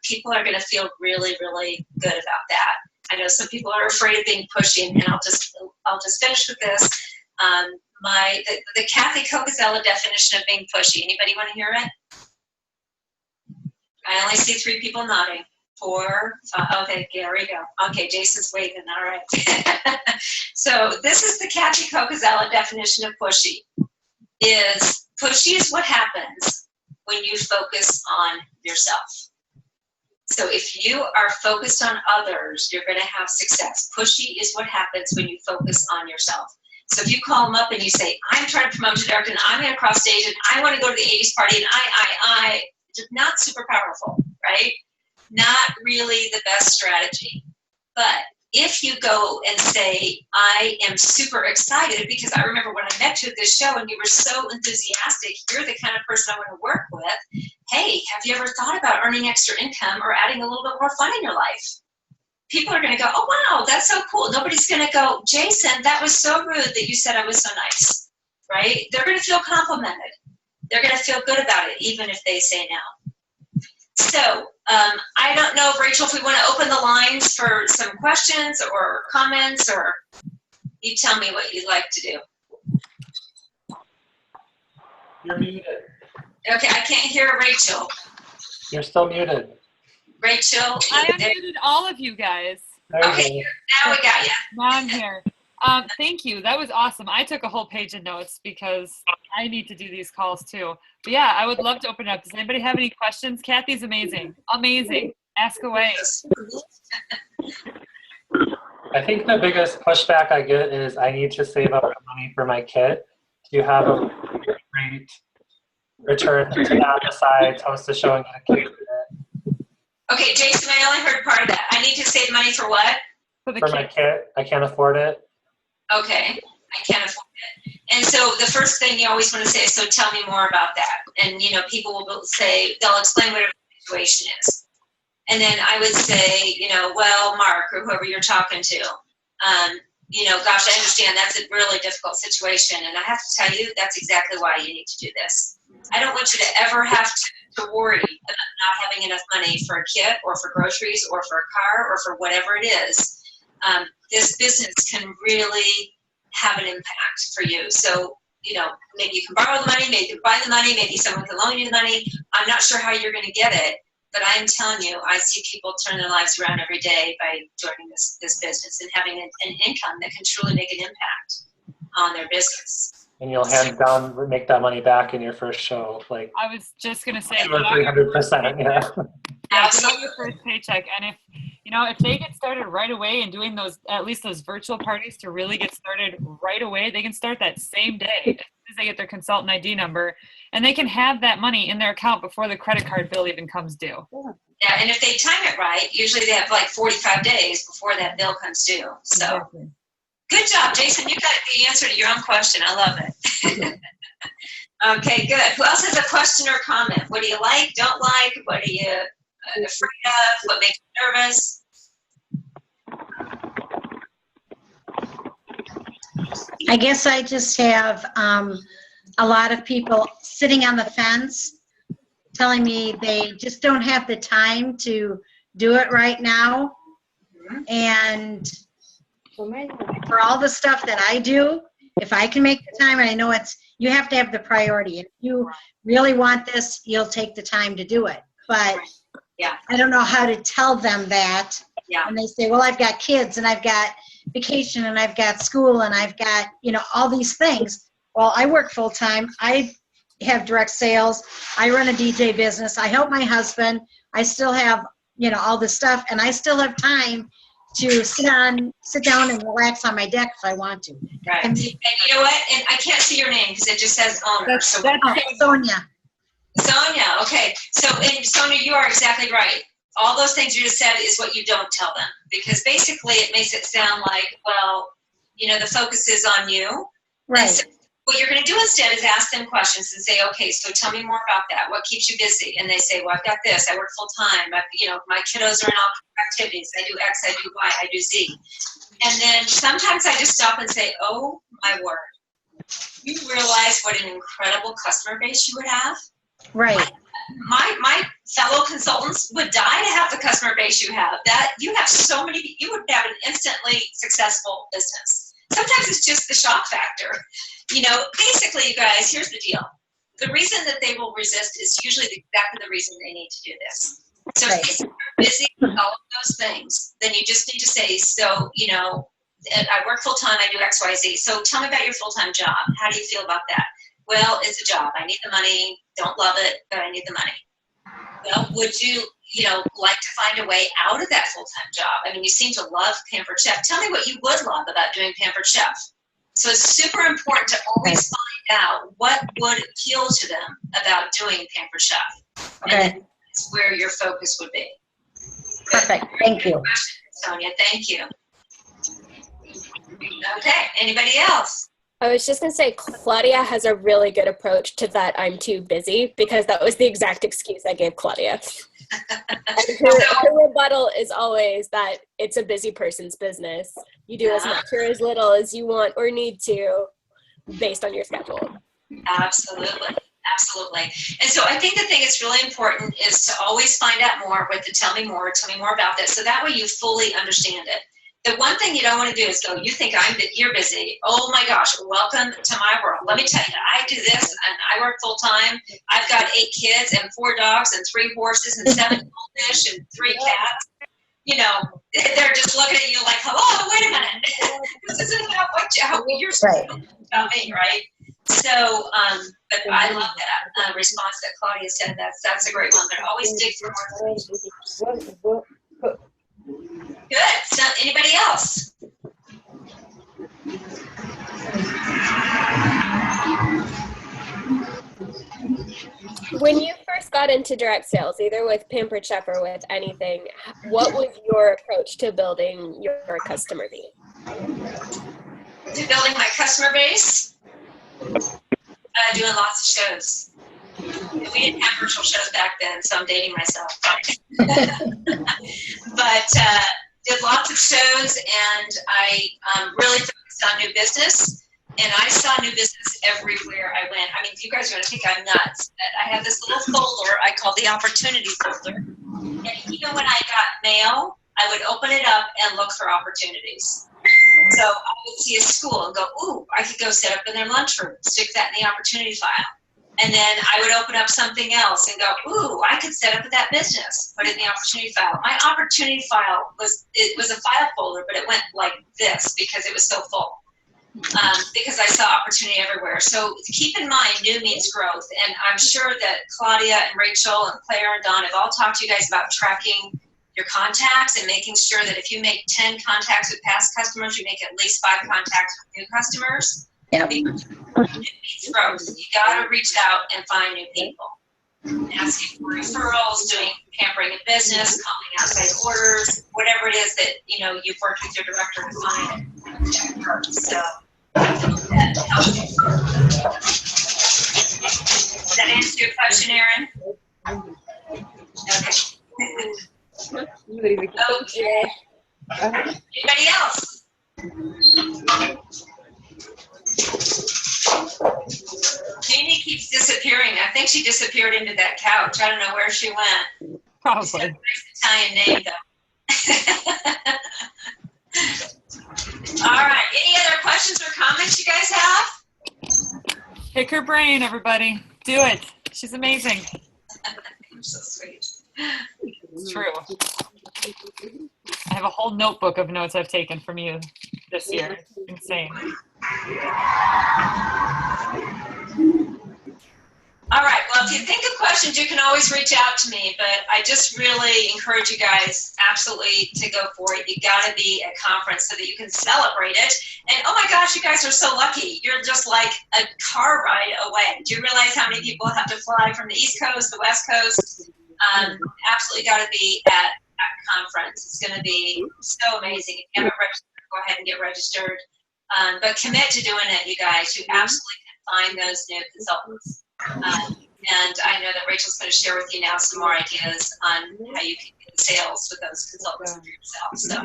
people are going to feel really, really good about that. I know some people are afraid of being pushy, and I'll just finish with this. The Cathy Cocozzella definition of being pushy. Anybody want to hear it? I only see 3 people nodding. 4, 5, okay, there we go. Okay, Jason's waving, all right. So this is the Cathy Cocozzella definition of pushy. Pushy is what happens when you focus on yourself. So if you are focused on others, you're going to have success. Pushy is what happens when you focus on yourself. So if you call them up and you say, I'm trying to promote to director, and I'm going to cross stage, and I want to go to the 80s party, and it's not super powerful, right? Not really the best strategy. But if you go and say, I am super excited, because I remember when I met you at this show and you were so enthusiastic, you're the kind of person I want to work with. Hey, have you ever thought about earning extra income or adding a little bit more fun in your life? People are going to go, oh, wow, that's so cool. Nobody's going to go, Jason, that was so rude that you said I was so nice, right? They're going to feel complimented. They're going to feel good about it, even if they say no. So I don't know, Rachel, if we want to open the lines for some questions or comments, or you tell me what you'd like to do. You're muted. Okay, I can't hear Rachel. You're still muted. Rachel. I unmuted all of you guys. Okay, now we got you. Now I'm here. Thank you. That was awesome. I took a whole page of notes because I need to do these calls too. But yeah, I would love to open it up. Does anybody have any questions? Kathy's amazing. Amazing. Ask away. I think the biggest pushback I get is I need to save up money for my kit. Do you have a great return to that besides host a show and get a kit? Okay, Jason, I only heard part of that. I need to save money for what? For the My kit. I can't afford it. Okay, I can't afford it. And so the first thing you always want to say is, so tell me more about that. And, people will say, they'll explain whatever the situation is. And then I would say, well, Mark, or whoever you're talking to, gosh, I understand that's a really difficult situation. And I have to tell you, that's exactly why you need to do this. I don't want you to ever have to worry about not having enough money for a kit or for groceries or for a car or for whatever it is. This business can really have an impact for you. So, maybe you can borrow the money, maybe you can buy the money, maybe someone can loan you the money. I'm not sure how you're going to get it, but I'm telling you, I see people turn their lives around every day by joining this business and having an income that can truly make an impact on their business. And you'll hands down make that money back in your first show, like I was just gonna say, 300%. Yeah. Absolutely. your first paycheck, and if they get started right away and doing at least those virtual parties to really get started right away, they can start that same day as soon as they get their consultant ID number, and they can have that money in their account before the credit card bill even comes due. Yeah, and if they time it right, usually they have like 45 days before that bill comes due. So. Exactly. Good job, Jason. You got the answer to your own question. I love it. Okay, good. Who else has a question or comment? What do you like, don't like? What are you afraid of? What makes you nervous? I guess I just have a lot of people sitting on the fence telling me they just don't have the time to do it right now. And for all the stuff that I do, if I can make the time, and I know you have to have the priority. If you really want this, you'll take the time to do it. But yeah, I don't know how to tell them that. Yeah. And they say, well, I've got kids and I've got vacation and I've got school and I've got, all these things. Well, I work full time. I have direct sales. I run a DJ business. I help my husband. I still have, all this stuff, and I still have time to sit down and relax on my deck if I want to. Right. And you know what? And I can't see your name because it just says owner. Sonia. Sonia. Okay. So, Sonia, you are exactly right. All those things you just said is what you don't tell them, because basically it makes it sound like, well, the focus is on you. Right. So what you're going to do instead is ask them questions and say, okay, so tell me more about that. What keeps you busy? And they say, well, I've got this. I work full time. My kiddos are in all activities. I do X, I do Y, I do Z. And then sometimes I just stop and say, oh my word, you realize what an incredible customer base you would have? Right. My fellow consultants would die to have the customer base you have. That you have so many, you would have an instantly successful business. Sometimes it's just the shock factor. Basically, you guys, here's the deal. The reason that they will resist is usually exactly the reason they need to do this. So if you're busy with all of those things, then you just need to say, so, I work full time, I do X, Y, Z. So tell me about your full-time job. How do you feel about that? Well, it's a job. I need the money. Don't love it, but I need the money. Well, would you, like to find a way out of that full-time job? I mean, you seem to love Pampered Chef. Tell me what you would love about doing Pampered Chef. So it's super important to always find out what would appeal to them about doing Pampered Chef. Okay. And that's where your focus would be. Perfect. Thank you. Sonia, thank you. Okay, anybody else? I was just going to say, Claudia has a really good approach to that I'm too busy, because that was the exact excuse I gave Claudia. Her rebuttal is always that it's a busy person's business. You do as much or as little as you want or need to based on your schedule. Absolutely. Absolutely. And so I think the thing that's really important is to always find out more with the tell me more about this. So that way you fully understand it. The one thing you don't want to do is go, you think you're busy. Oh my gosh, welcome to my world. Let me tell you, I do this and I work full time. I've got 8 kids and 4 dogs and 3 horses and 7 goldfish and 3 cats. They're just looking at you like, hello, wait a minute. This isn't about how you're about me, right? So, but I love that response that Claudia said. That's a great one. But always dig for more information. Good. So, anybody else? When you first got into direct sales, either with Pampered Chef or with anything, what was your approach to building your customer base? To building my customer base? Doing lots of shows. We didn't have virtual shows back then, so I'm dating myself. But did lots of shows, and I really focused on new business. and I saw new business everywhere I went. I mean, you guys are going to think I'm nuts, but I have this little folder I call the opportunity folder. And even when I got mail, I would open it up and look for opportunities. So I would see a school and go, ooh, I could go set up in their lunchroom, stick that in the opportunity file. And then I would open up something else and go, ooh, I could set up that business, put it in the opportunity file. My opportunity file was a file folder, but it went like this because it was so full. Because I saw opportunity everywhere. So keep in mind, new means growth. And I'm sure that Claudia and Rachel and Claire and Don have all talked to you guys about tracking your contacts and making sure that if you make 10 contacts with past customers, you make at least 5 contacts with new customers. Yep. New means growth. You gotta reach out and find new people. Asking for referrals, doing pampering in business, calling outside orders, whatever it is that you've worked with your director to find. So that answer your question, Erin? Okay. Okay. Anybody else? Jeannie keeps disappearing. I think she disappeared into that couch. I don't know where she went. Probably. She's got a nice Italian name, though. All right. Any other questions or comments you guys have? Pick her brain, everybody. Do it. She's amazing. You're so sweet. It's true. I have a whole notebook of notes I've taken from you this year. It's insane. All right. Well, if you think of questions, you can always reach out to me. But I just really encourage you guys absolutely to go for it. You got to be at conference so that you can celebrate it. And oh my gosh, you guys are so lucky. You're just like a car ride away. Do you realize how many people have to fly from the East Coast, the West Coast? Absolutely got to be at conference. It's going to be so amazing. If you haven't registered, go ahead and get registered. But commit to doing it, you guys. You absolutely can find those new consultants. And I know that Rachel's going to share with you now some more ideas on how you can get sales with those consultants for yourself. So,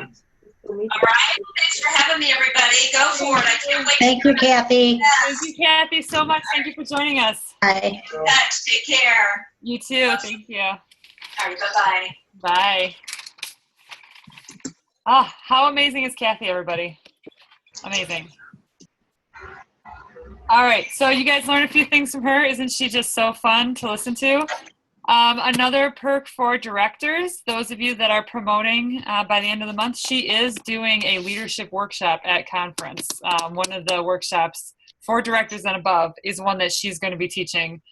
all right. Thanks for having me, everybody. Go for it. I can't wait. Thank you, Kathy. Thank you, Kathy, so much. Thank you for joining us. Bye. Take care. You too. Thank you. All right. Bye-bye. Bye. Ah, how amazing is Kathy, everybody? Amazing. All right, so you guys learned a few things from her. Isn't she just so fun to listen to? Another perk for directors, those of you that are promoting by the end of the month, she is doing a leadership workshop at conference. One of the workshops for directors and above is one that she's going to be teaching,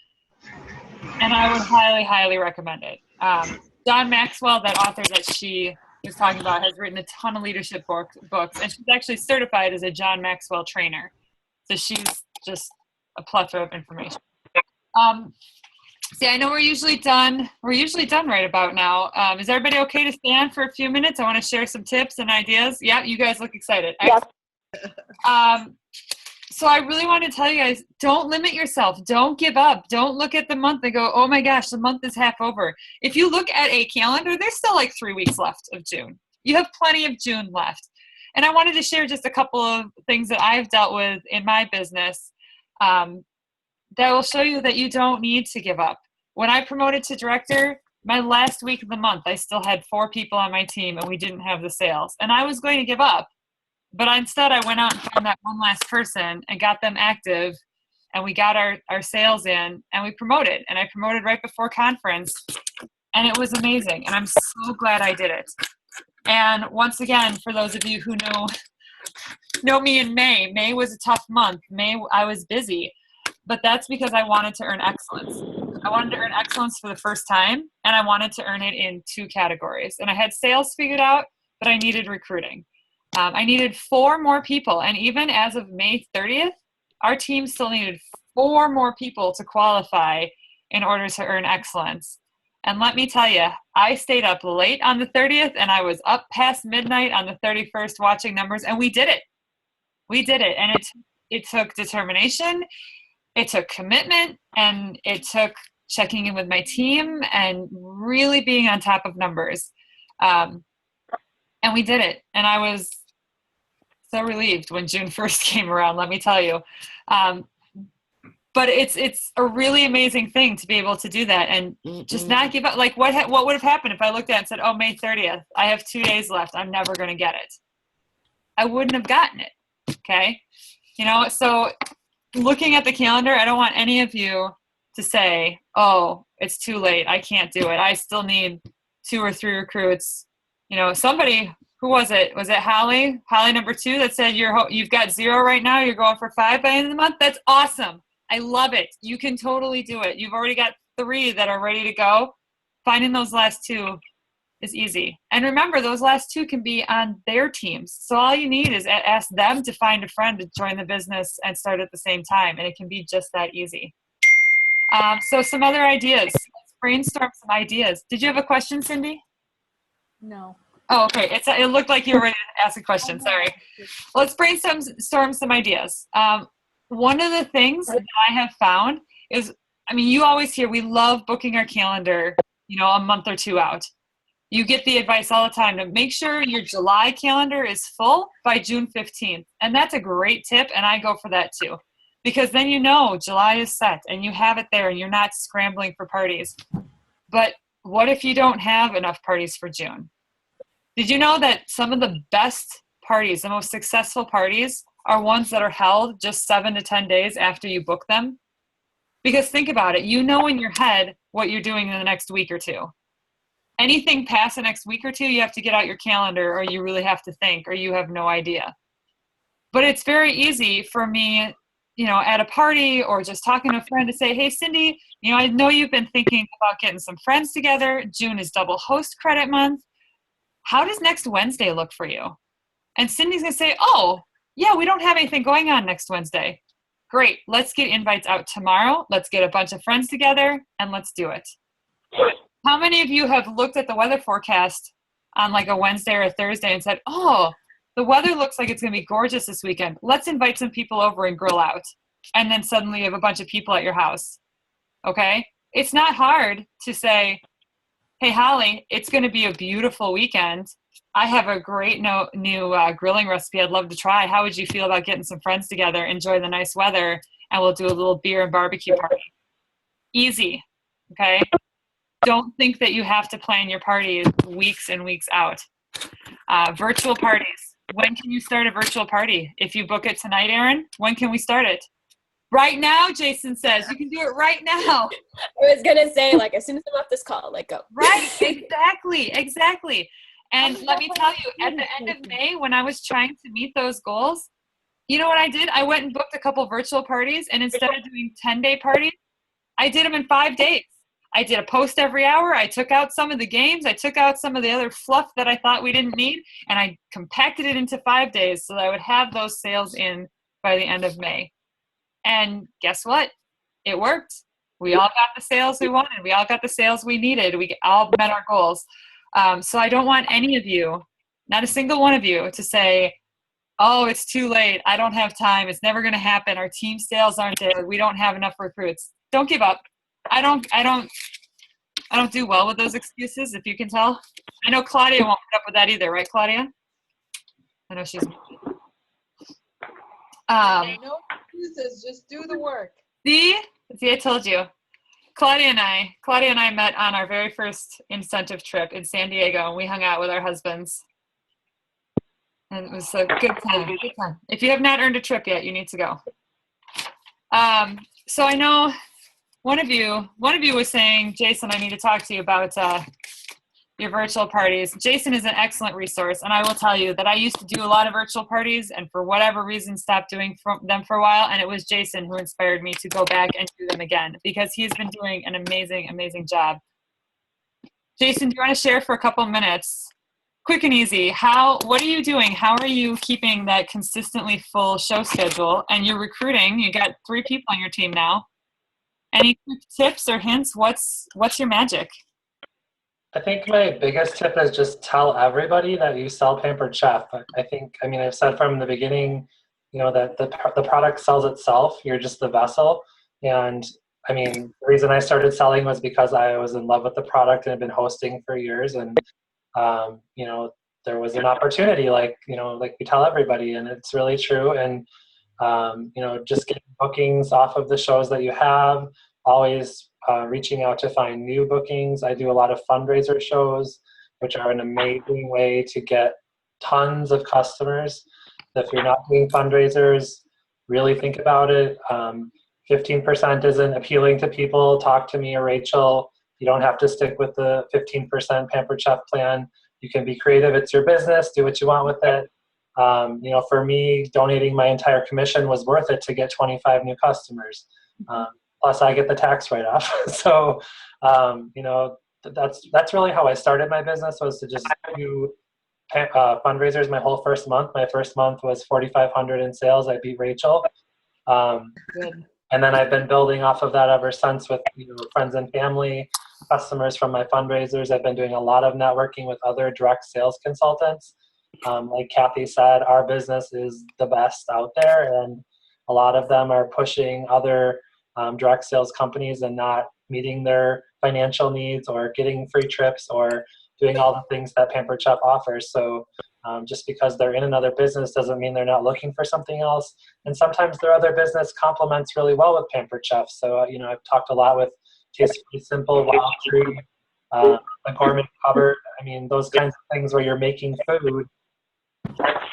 and I would highly, highly recommend it. John Maxwell, that author that she was talking about, has written a ton of leadership books, and she's actually certified as a John Maxwell trainer. So she's just a plethora of information. See, I know we're usually done. We're usually done right about now. Is everybody okay to stay on for a few minutes? I want to share some tips and ideas. Yeah, you guys look excited. Yes. So I really want to tell you guys, don't limit yourself. Don't give up. Don't look at the month and go, oh my gosh, the month is half over. If you look at a calendar, there's still like 3 weeks left of June. You have plenty of June left. And I wanted to share just a couple of things that I've dealt with in my business that will show you that you don't need to give up. When I promoted to director, my last week of the month, I still had 4 people on my team and we didn't have the sales. And I was going to give up. But instead, I went out and found that one last person and got them active. And we got our sales in and we promoted. And I promoted right before conference. And it was amazing. And I'm so glad I did it. And once again, for those of you who know me in May was a tough month. May, I was busy, but that's because I wanted to earn excellence. I wanted to earn excellence for the first time, and I wanted to earn it in 2 categories. And I had sales figured out, but I needed recruiting. I needed 4 more people, and even as of May 30th, our team still needed 4 more people to qualify in order to earn excellence. And let me tell you, I stayed up late on the 30th and I was up past midnight on the 31st watching numbers, and we did it. We did it. And it took determination, it took commitment, and it took checking in with my team and really being on top of numbers. And we did it. And I was so relieved when June 1st came around, let me tell you. But it's a really amazing thing to be able to do that and just not give up. Like what would have happened if I looked at it and said, oh, May 30th, I have 2 days left. I'm never going to get it. I wouldn't have gotten it. Okay. You know, so looking at the calendar, I don't want any of you to say, oh, it's too late. I can't do it. I still need 2 or 3 recruits. You know, somebody, who was it? Was it Holly? Holly number 2 that said you've got 0 right now. You're going for 5 by the end of the month. That's awesome. I love it. You can totally do it. You've already got 3 that are ready to go. Finding those last 2 is easy. And remember, those last 2 can be on their teams. So all you need is ask them to find a friend to join the business and start at the same time. And it can be just that easy. So some other ideas. Let's brainstorm some ideas. Did you have a question, Cindy? No. Oh, okay. It looked like you were ready to ask a question. Sorry. Let's brainstorm some ideas. One of the things that I have found is, I mean, you always hear we love booking our calendar, you know, a month or 2 out. You get the advice all the time to make sure your July calendar is full by June 15th. And that's a great tip, and I go for that too. Because then you know July is set and you have it there and you're not scrambling for parties. But what if you don't have enough parties for June? Did you know that some of the best parties, the most successful parties, are ones that are held just 7 to 10 days after you book them? Because think about it, you know in your head what you're doing in the next week or 2. Anything past the next week or 2, you have to get out your calendar, or you really have to think, or you have no idea. But it's very easy for me, you know, at a party or just talking to a friend to say, hey, Cindy, you know, I know you've been thinking about getting some friends together. June is double host credit month. How does next Wednesday look for you? And Cindy's going to say, oh, yeah, we don't have anything going on next Wednesday. Great. Let's get invites out tomorrow. Let's get a bunch of friends together and let's do it. How many of you have looked at the weather forecast on like a Wednesday or a Thursday and said, oh, the weather looks like it's going to be gorgeous this weekend. Let's invite some people over and grill out. And then suddenly you have a bunch of people at your house. Okay? It's not hard to say, hey, Holly, it's going to be a beautiful weekend. I have a great new grilling recipe I'd love to try. How would you feel about getting some friends together, enjoy the nice weather, and we'll do a little beer and barbecue party? Easy, okay? Don't think that you have to plan your parties weeks and weeks out. Virtual parties. When can you start a virtual party? If you book it tonight, Erin, when can we start it? Right now, Jason says. You can do it right now. I was going to say, like, as soon as I'm off this call, like, go. Right, exactly. And let me tell you, at the end of May, when I was trying to meet those goals, you know what I did? I went and booked a couple virtual parties, and instead of doing 10-day parties, I did them in 5 days. I did a post every hour. I took out some of the games. I took out some of the other fluff that I thought we didn't need, and I compacted it into 5 days so that I would have those sales in by the end of May. And guess what? It worked. We all got the sales we wanted. We all got the sales we needed. We all met our goals. So I don't want any of you, not a single one of you, to say, oh, it's too late. I don't have time. It's never going to happen. Our team sales aren't there. We don't have enough recruits. Don't give up. I don't do well with those excuses, if you can tell. I know Claudia won't put up with that either, right, Claudia? I know she's. No excuses, just do the work. See, I told you. Claudia and I met on our very first incentive trip in San Diego, and we hung out with our husbands. And it was a good time. If you have not earned a trip yet, you need to go. So I know one of you was saying, Jason, I need to talk to you about your virtual parties. Jason is an excellent resource, and I will tell you that I used to do a lot of virtual parties, and for whatever reason stopped doing them for a while, and it was Jason who inspired me to go back and do them again, because he's been doing an amazing job. Jason, do you want to share for a couple minutes, quick and easy, what are you doing? How are you keeping that consistently full show schedule? And you're recruiting, you got 3 people on your team now. Any quick tips or hints? What's your magic? I think my biggest tip is just tell everybody that you sell Pampered Chef. I've said from the beginning, you know, that the product sells itself. You're just the vessel. And I mean, the reason I started selling was because I was in love with the product and had been hosting for years. And, you know, there was an opportunity, like we tell everybody, and it's really true. And just getting bookings off of the shows that you have, always reaching out to find new bookings. I do a lot of fundraiser shows, which are an amazing way to get tons of customers. If you're not doing fundraisers, really think about it. 15% isn't appealing to people. Talk to me or Rachel. You don't have to stick with the 15% Pampered Chef plan. You can be creative. It's your business. Do what you want with it. For me, donating my entire commission was worth it to get 25 new customers. Plus, I get the tax write-off. So, that's really how I started my business, was to just do fundraisers my whole first month. My first month was 4,500 in sales. I beat Rachel. Good. And then I've been building off of that ever since with friends and family, customers from my fundraisers. I've been doing a lot of networking with other direct sales consultants. Like Cathy said, our business is the best out there, and a lot of them are pushing other direct sales companies and not meeting their financial needs or getting free trips or doing all the things that Pampered Chef offers. So just because they're in another business doesn't mean they're not looking for something else. And sometimes their other business complements really well with Pampered Chef. So, I've talked a lot with Tastefully Simple, Wild Tree, the Gourmet Cupboard. I mean, those kinds of things where you're making food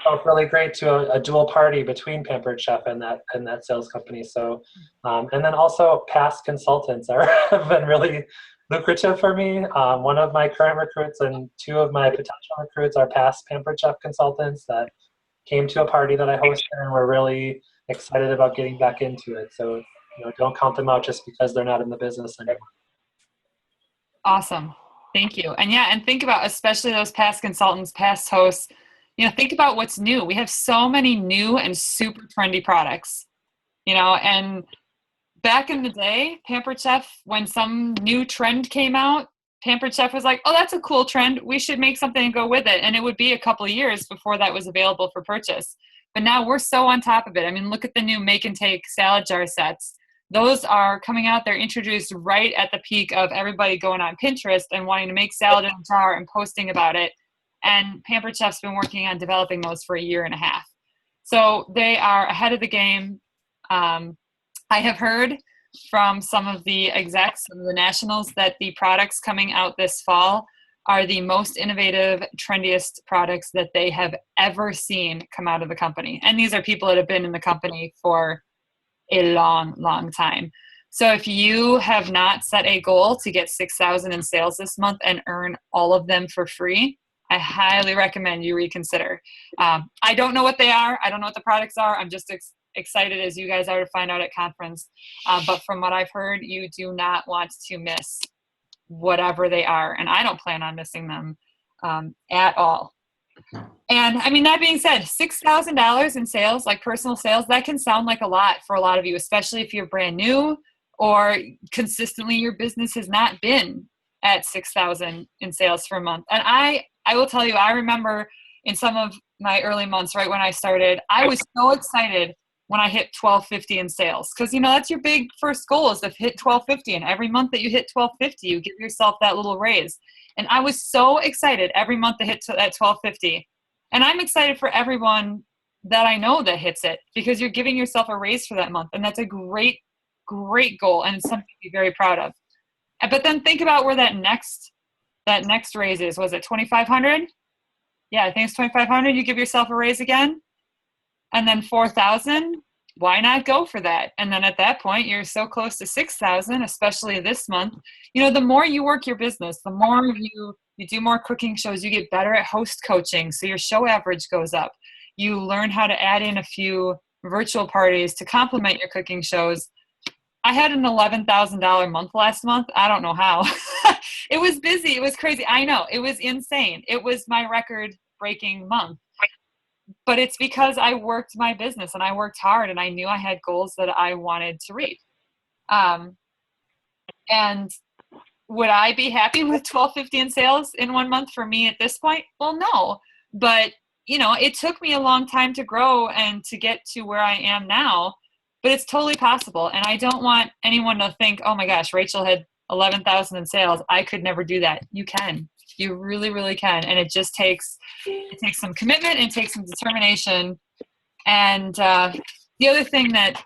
felt really great to a dual party between Pampered Chef and that sales company. So, and then also past consultants have been really lucrative for me. One of my current recruits and two of my potential recruits are past Pampered Chef consultants that came to a party that I hosted and were really excited about getting back into it. So, don't count them out just because they're not in the business anymore. Awesome. Thank you. And think about, especially those past consultants, past hosts, think about what's new. We have so many new and super trendy products, and back in the day, Pampered Chef, when some new trend came out, Pampered Chef was like, oh, that's a cool trend. We should make something and go with it. And it would be a couple of years before that was available for purchase. But now we're so on top of it. I mean, look at the new make and take salad jar sets. Those are coming out. They're introduced right at the peak of everybody going on Pinterest and wanting to make salad in a jar and posting about it. And Pampered Chef's been working on developing those for 1.5 years. So they are ahead of the game. I have heard from some of the execs, some of the nationals, that the products coming out this fall are the most innovative, trendiest products that they have ever seen come out of the company. And these are people that have been in the company for a long, long time. So if you have not set a goal to get 6,000 in sales this month and earn all of them for free, I highly recommend you reconsider. I don't know what they are. I don't know what the products are. I'm just excited as you guys are to find out at conference. But from what I've heard, you do not want to miss whatever they are. And I don't plan on missing them at all. And I mean, that being said, $6,000 in sales, like personal sales, that can sound like a lot for a lot of you, especially if you're brand new or consistently your business has not been at 6,000 in sales for a month. And I will tell you, I remember in some of my early months, right when I started, I was so excited when I hit 1,250 in sales. Because, that's your big first goal, is to hit 1,250. And every month that you hit 1,250, you give yourself that little raise. And I was so excited every month to hit that 1,250. And I'm excited for everyone that I know that hits it, because you're giving yourself a raise for that month. And that's a great, great goal. And it's something to be very proud of. But then think about where that next raise is. Was it 2,500? Yeah, I think it's 2,500. You give yourself a raise again. And then 4,000, why not go for that? And then at that point, you're so close to 6,000, especially this month. The more you work your business, the more you do more cooking shows, you get better at host coaching, so your show average goes up. You learn how to add in a few virtual parties to complement your cooking shows. I had an $11,000 month last month. I don't know how. It was busy. It was crazy. I know. It was insane. It was my record-breaking month. But it's because I worked my business and I worked hard and I knew I had goals that I wanted to reach. And would I be happy with 1,250 in sales in 1 month for me at this point? Well, no. But, it took me a long time to grow and to get to where I am now. But it's totally possible. And I don't want anyone to think, oh my gosh, Rachel had 11,000 in sales. I could never do that. You can. You really, really can. And it takes some commitment and it takes some determination. And the other thing that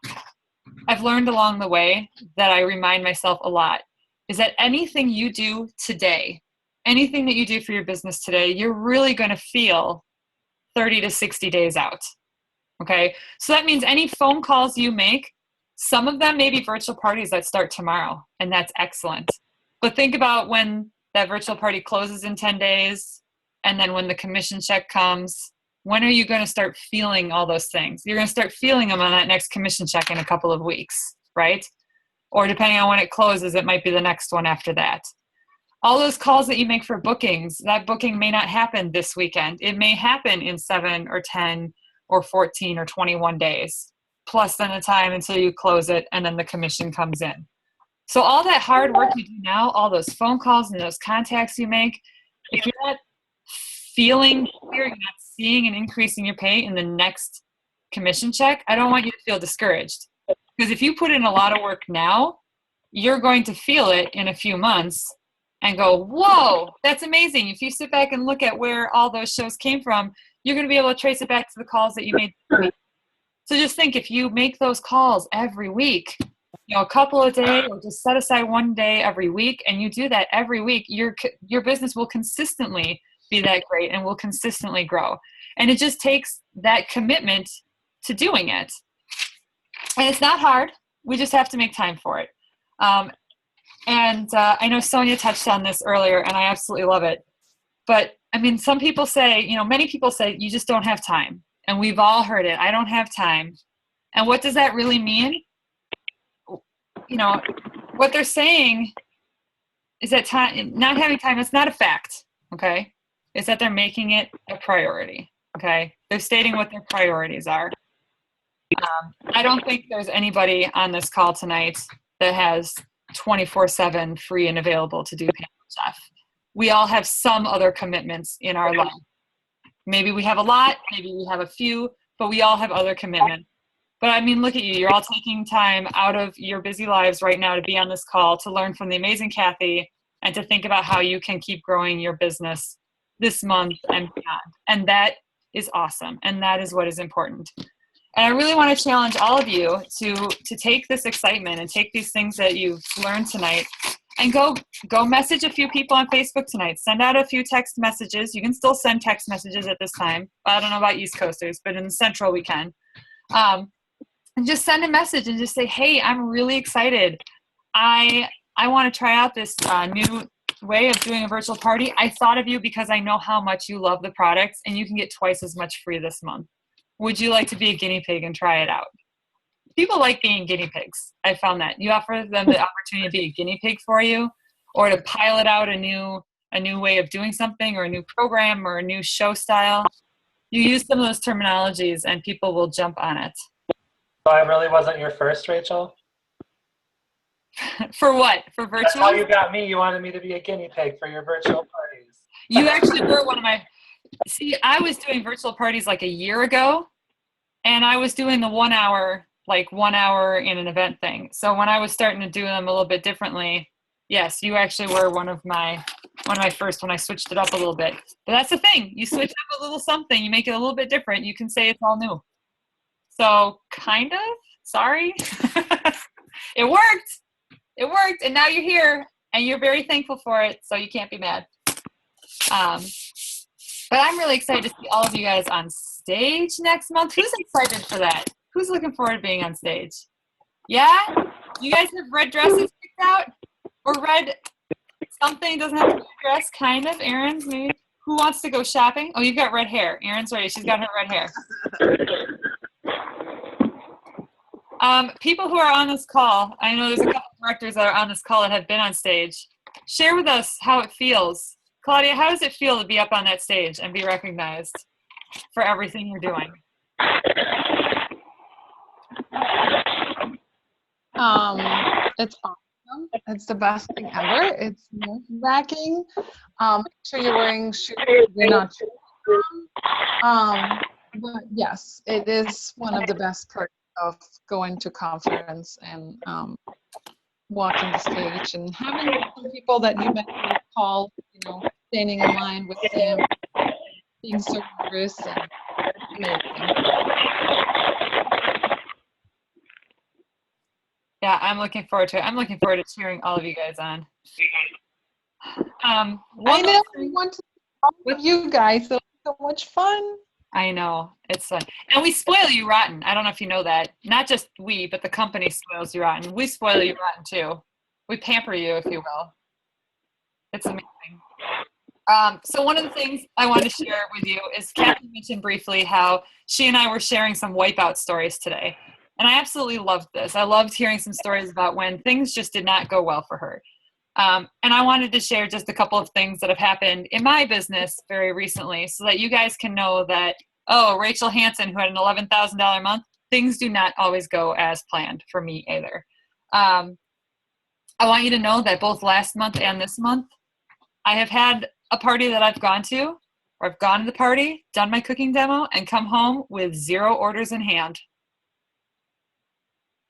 I've learned along the way that I remind myself a lot is that anything you do today, anything that you do for your business today, you're really going to feel 30 to 60 days out. Okay. So that means any phone calls you make, some of them may be virtual parties that start tomorrow, and that's excellent. But think about when that virtual party closes in 10 days, and then when the commission check comes, when are you going to start feeling all those things? You're going to start feeling them on that next commission check in a couple of weeks, right? Or depending on when it closes, it might be the next one after that. All those calls that you make for bookings, that booking may not happen this weekend. It may happen in 7 or 10 or 14 or 21 days, plus then the time until you close it and then the commission comes in. So all that hard work you do now, all those phone calls and those contacts you make, if you're not feeling, you're not seeing an increase in your pay in the next commission check, I don't want you to feel discouraged. Because if you put in a lot of work now, you're going to feel it in a few months and go, whoa, that's amazing. If you sit back and look at where all those shows came from, you're going to be able to trace it back to the calls that you made. So just think, if you make those calls every week, a couple a day, or just set aside one day every week, and you do that every week, your business will consistently be that great and will consistently grow. And it just takes that commitment to doing it. And it's not hard. We just have to make time for it. I know Sonia touched on this earlier, and I absolutely love it. But I mean, some people say, many people say, you just don't have time. And we've all heard it. I don't have time. And what does that really mean? What they're saying is that not having time, it's not a fact. Okay. It's that they're making it a priority. Okay. They're stating what their priorities are. I don't think there's anybody on this call tonight that has 24/7 free and available to do Pampered Chef. We all have some other commitments in our life. Maybe we have a lot, maybe we have a few, but we all have other commitments. But I mean, look at you. You're all taking time out of your busy lives right now to be on this call, to learn from the amazing Cathy, and to think about how you can keep growing your business this month and beyond. And that is awesome. And that is what is important. And I really want to challenge all of you to take this excitement and take these things that you've learned tonight and go message a few people on Facebook tonight. Send out a few text messages. You can still send text messages at this time. I don't know about East Coasters, but in the Central we can. And just send a message and just say, hey, I'm really excited. I want to try out this new way of doing a virtual party. I thought of you because I know how much you love the products, and you can get twice as much free this month. Would you like to be a guinea pig and try it out? People like being guinea pigs. I found that. You offer them the opportunity to be a guinea pig for you, or to pilot out a new way of doing something, or a new program, or a new show style. You use some of those terminologies and people will jump on it. So I really wasn't your first, Rachel? For what? For virtual? That's how you got me. You wanted me to be a guinea pig for your virtual parties. You actually were one of my... See, I was doing virtual parties like a year ago, and I was doing the 1 hour in an event thing. So when I was starting to do them a little bit differently, yes, you actually were one of my first when I switched it up a little bit. But that's the thing. You switch up a little something, you make it a little bit different, you can say it's all new. So kind of, sorry. It worked. It worked, and now you're here, and you're very thankful for it, so you can't be mad. But I'm really excited to see all of you guys on stage next month. Who's excited for that? Who's looking forward to being on stage? Yeah? You guys have red dresses picked out? Or red something? Doesn't have to be a dress, kind of. Erin's maybe. Who wants to go shopping? Oh, you've got red hair. Erin's ready. She's got her red hair. People who are on this call, I know there's a couple of directors that are on this call that have been on stage. Share with us how it feels. Claudia, how does it feel to be up on that stage and be recognized for everything you're doing? It's awesome. It's the best thing ever. It's nerve-wracking. Make sure you're wearing shoes. You're not but yes, it is one of the best parts of going to conference and walking the stage and having some people that you met call, standing in line with him, being so nervous and amazing. Yeah, I'm looking forward to it. I'm looking forward to cheering all of you guys on. I One know, last we thing. want to all of you guys, so much fun. I know, it's fun. And we spoil you rotten. I don't know if you know that. Not just we, but the company spoils you rotten. We spoil you rotten too. We pamper you, if you will. It's amazing. So one of the things I wanted to share with you is Cathy mentioned briefly how she and I were sharing some wipeout stories today. And I absolutely loved this. I loved hearing some stories about when things just did not go well for her. And I wanted to share just a couple of things that have happened in my business very recently so that you guys can know that, oh, Rachel Hansen, who had an $11,000 month, things do not always go as planned for me either. I want you to know that both last month and this month, I have had a party that I've gone to, or I've gone to the party, done my cooking demo, and come home with 0 orders in hand.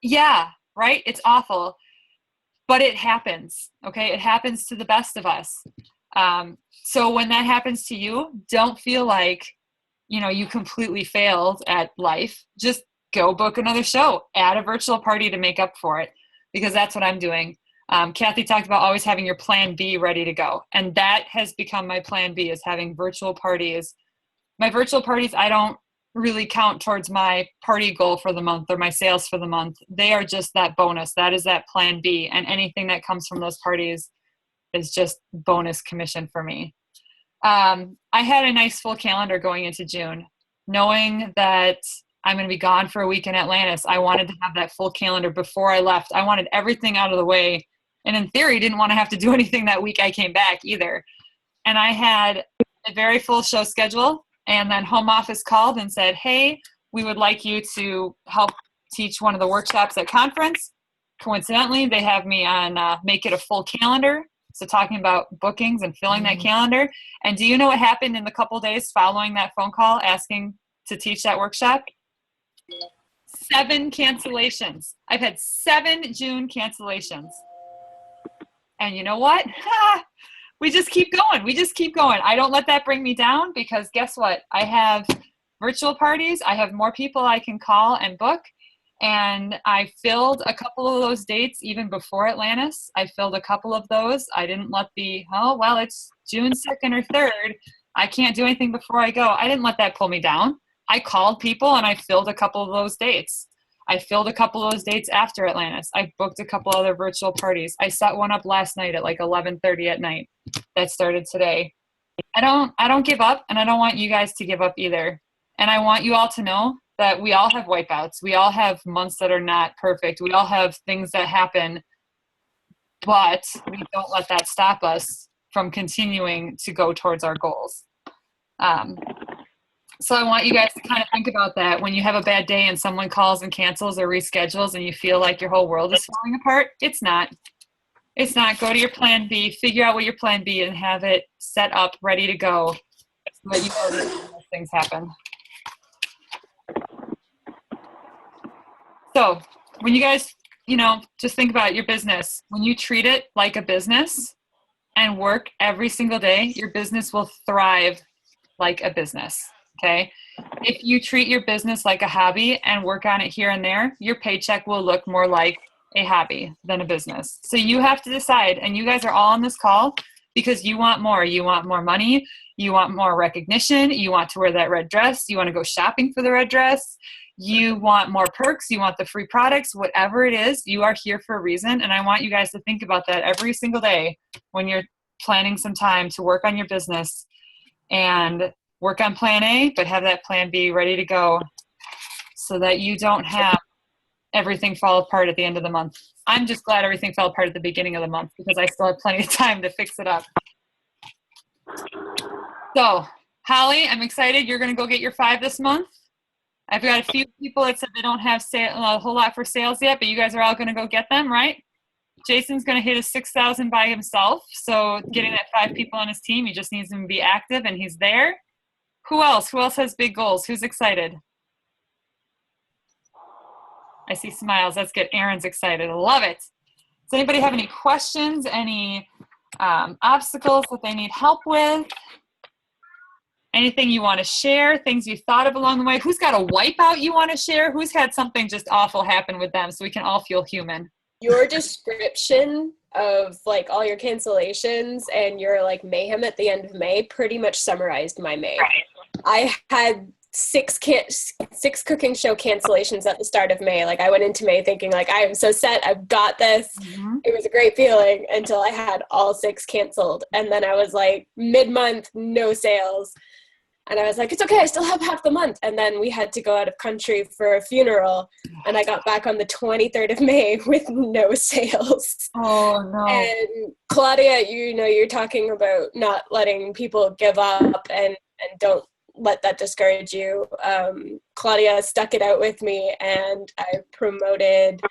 Yeah, right? It's awful. But it happens, okay? It happens to the best of us. So when that happens to you, don't feel like, you completely failed at life. Just go book another show. Add a virtual party to make up for it, because that's what I'm doing. Cathy talked about always having your plan B ready to go. And that has become my plan B, is having virtual parties. My virtual parties, I don't really count towards my party goal for the month or my sales for the month. They are just that bonus. That is that plan B. And anything that comes from those parties is just bonus commission for me. I had a nice full calendar going into June. Knowing that I'm going to be gone for a week in Atlantis, I wanted to have that full calendar before I left. I wanted everything out of the way. And in theory, didn't want to have to do anything that week I came back either. And I had a very full show schedule. And then home office called and said, hey, we would like you to help teach one of the workshops at conference. Coincidentally, they have me on Make It a Full Calendar. So talking about bookings and filling that calendar. And do you know what happened in the couple days following that phone call asking to teach that workshop? 7 cancellations. I've had 7 June cancellations. And you know what? We just keep going. We just keep going. I don't let that bring me down, because guess what? I have virtual parties. I have more people I can call and book. And I filled a couple of those dates even before Atlantis. I filled a couple of those. I didn't let it's June 2nd or 3rd. I can't do anything before I go. I didn't let that pull me down. I called people and I filled a couple of those dates. I filled a couple of those dates after Atlantis. I booked a couple other virtual parties. I set one up last night at like 11:30 at night. That started today. I don't give up, and I don't want you guys to give up either. And I want you all to know that we all have wipeouts. We all have months that are not perfect. We all have things that happen, but we don't let that stop us from continuing to go towards our goals. So I want you guys to kind of think about that when you have a bad day and someone calls and cancels or reschedules and you feel like your whole world is falling apart. It's not. It's not. Go to your plan B, figure out what your plan B is, and have it set up, ready to go, so that you know that things happen. So when you guys, just think about your business. When you treat it like a business and work every single day, your business will thrive like a business. Okay. If you treat your business like a hobby and work on it here and there, your paycheck will look more like a hobby than a business. So you have to decide, and you guys are all on this call because you want more. You want more money. You want more recognition. You want to wear that red dress. You want to go shopping for the red dress. You want more perks. You want the free products, whatever it is, you are here for a reason. And I want you guys to think about that every single day when you're planning some time to work on your business, and work on plan A, but have that plan B ready to go so that you don't have everything fall apart at the end of the month. I'm just glad everything fell apart at the beginning of the month because I still have plenty of time to fix it up. So, Holly, I'm excited. You're going to go get your 5 this month. I've got a few people that said they don't have a whole lot for sales yet, but you guys are all going to go get them, right? Jason's going to hit his 6,000 by himself. So getting that 5 people on his team, he just needs them to be active, and he's there. Who else? Who else has big goals? Who's excited? I see smiles. That's good. Aaron's excited. I love it. Does anybody have any questions, any obstacles that they need help with. Anything you want to share, things you thought of along the way. Who's got a wipeout you want to share? Who's had something just awful happen with them so we can all feel human? Your description of like all your cancellations and your like mayhem at the end of May pretty much summarized my May. I had six cooking show cancellations at the start of May. Like I went into May thinking like I am so set, I've got this. It was a great feeling until I had all 6 canceled, and then I was like mid-month, no sales. And I was like, it's okay, I still have half the month. And then we had to go out of country for a funeral. And I got back on the 23rd of May with no sales. Oh, no. And Claudia, you know, you're talking about not letting people give up and don't let that discourage you. Claudia stuck it out with me, and I promoted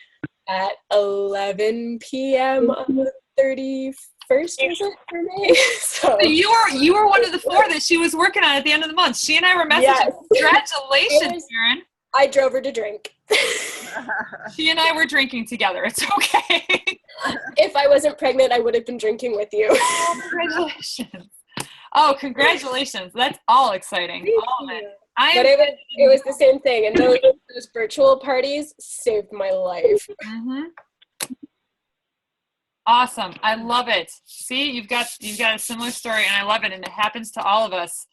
at 11 p.m. on the 31st, was it, for May? So you were one of the 4 that she was working on at the end of the month. She and I were messaging. Yes. Congratulations, Karen. I drove her to drink. She and I were drinking together. It's okay. If I wasn't pregnant, I would have been drinking with you. Congratulations. Oh, congratulations. That's all exciting. All of it. But it was the same thing. And those virtual parties saved my life. Awesome. I love it. See, you've got a similar story, and I love it, and it happens to all of us.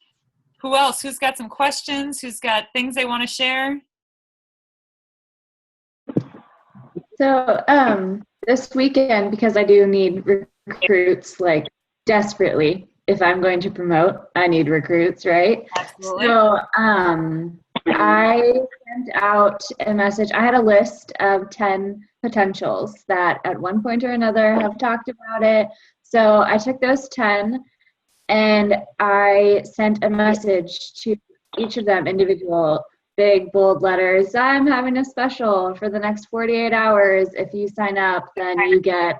Who else? Who's got some questions? Who's got things they want to share? So this weekend, because I do need recruits like desperately, if I'm going to promote, I need recruits, right? Absolutely. So I sent out a message. I had a list of 10 potentials that at one point or another have talked about it. So I took those 10 and I sent a message to each of them, individual, big, bold letters. I'm having a special for the next 48 hours. If you sign up, then you get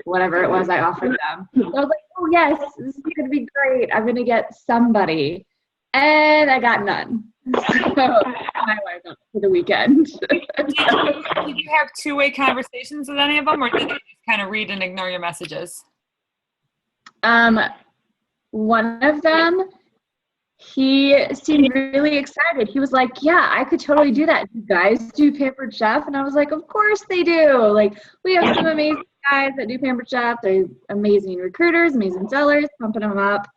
whatever it was I offered them. So I was like, oh yes, this is going to be great. I'm going to get somebody. And I got none. So my wife up for the weekend. Did you have two-way conversations with any of them, or did they just kind of read and ignore your messages? One of them, he seemed really excited. He was like, yeah, I could totally do that. Do you guys do Pampered Chef? And I was like, of course they do. Like, we have some amazing guys that do Pampered Chef. They're amazing recruiters, amazing sellers, pumping them up.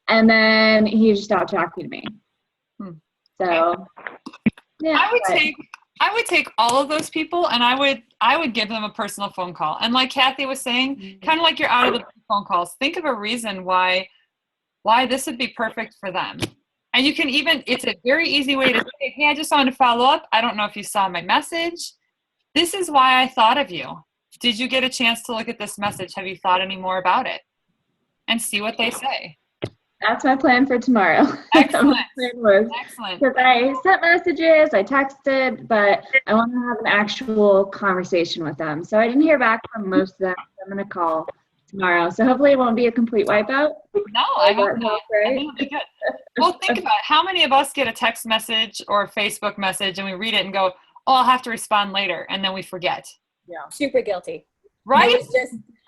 And then he just stopped talking to me. So, yeah. I would take all of those people, and I would give them a personal phone call. And like Cathy was saying, kind of like you're out of the phone calls, think of a reason why this would be perfect for them. And you can even, it's a very easy way to say, hey, I just wanted to follow up. I don't know if you saw my message. This is why I thought of you. Did you get a chance to look at this message? Have you thought any more about it? And see what they say. That's my plan for tomorrow. Excellent. Excellent. Because I sent messages, I texted, but I want to have an actual conversation with them. So I didn't hear back from most of them. I'm going to call tomorrow. So hopefully it won't be a complete wipeout. No, I hope not. Right? I think it'll be good. Well, think about it. How many of us get a text message or a Facebook message and we read it and go, oh, I'll have to respond later, and then we forget. Yeah. Super guilty. Right?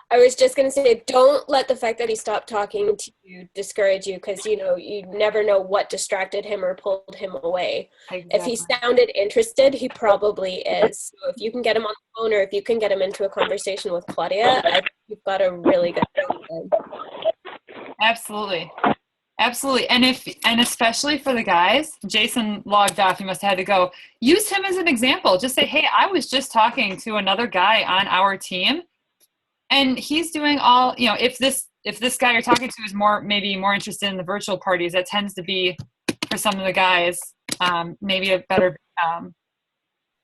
I was just going to say, don't let the fact that he stopped talking to you discourage you, because, you know, you never know what distracted him or pulled him away. Exactly. If he sounded interested, he probably is. So if you can get him on the phone, or if you can get him into a conversation with Claudia, I think you've got a really good thing. Absolutely. Absolutely. And especially for the guys, Jason logged off. He must have had to go. Use him as an example. Just say, hey, I was just talking to another guy on our team, and he's doing all, you know, if this guy you're talking to is maybe more interested in the virtual parties, that tends to be for some of the guys, maybe a better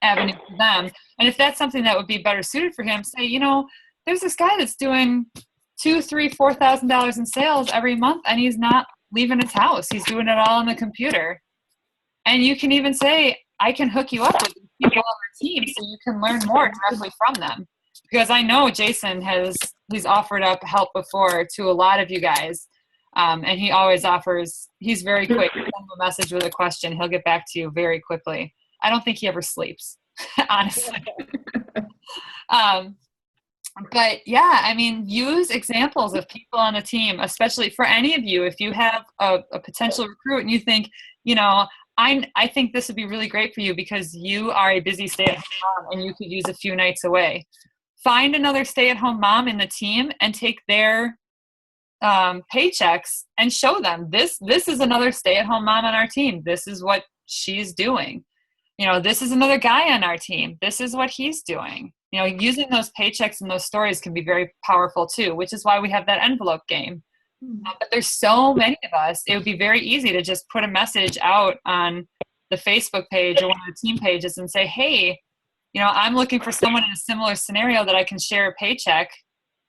avenue for them. And if that's something that would be better suited for him, say, you know, there's this guy that's doing $2,000, $3,000, $4,000 in sales every month, and he's not leaving his house. He's doing it all on the computer. And you can even say, I can hook you up with people on our team so you can learn more directly from them. Because I know Jason he's offered up help before to a lot of you guys. And he always offers, he's very quick. You send him a message with a question, he'll get back to you very quickly. I don't think he ever sleeps, honestly. But yeah, I mean, use examples of people on the team, especially for any of you. If you have a potential recruit and you think, you know, I think this would be really great for you because you are a busy stay-at-home mom and you could use a few nights away. Find another stay-at-home mom in the team and take their paychecks and show them this is another stay-at-home mom on our team. This is what she's doing. You know, this is another guy on our team. This is what he's doing. You know, using those paychecks and those stories can be very powerful too, which is why we have that envelope game. But there's so many of us, it would be very easy to just put a message out on the Facebook page or one of the team pages and say, hey, you know, I'm looking for someone in a similar scenario that I can share a paycheck.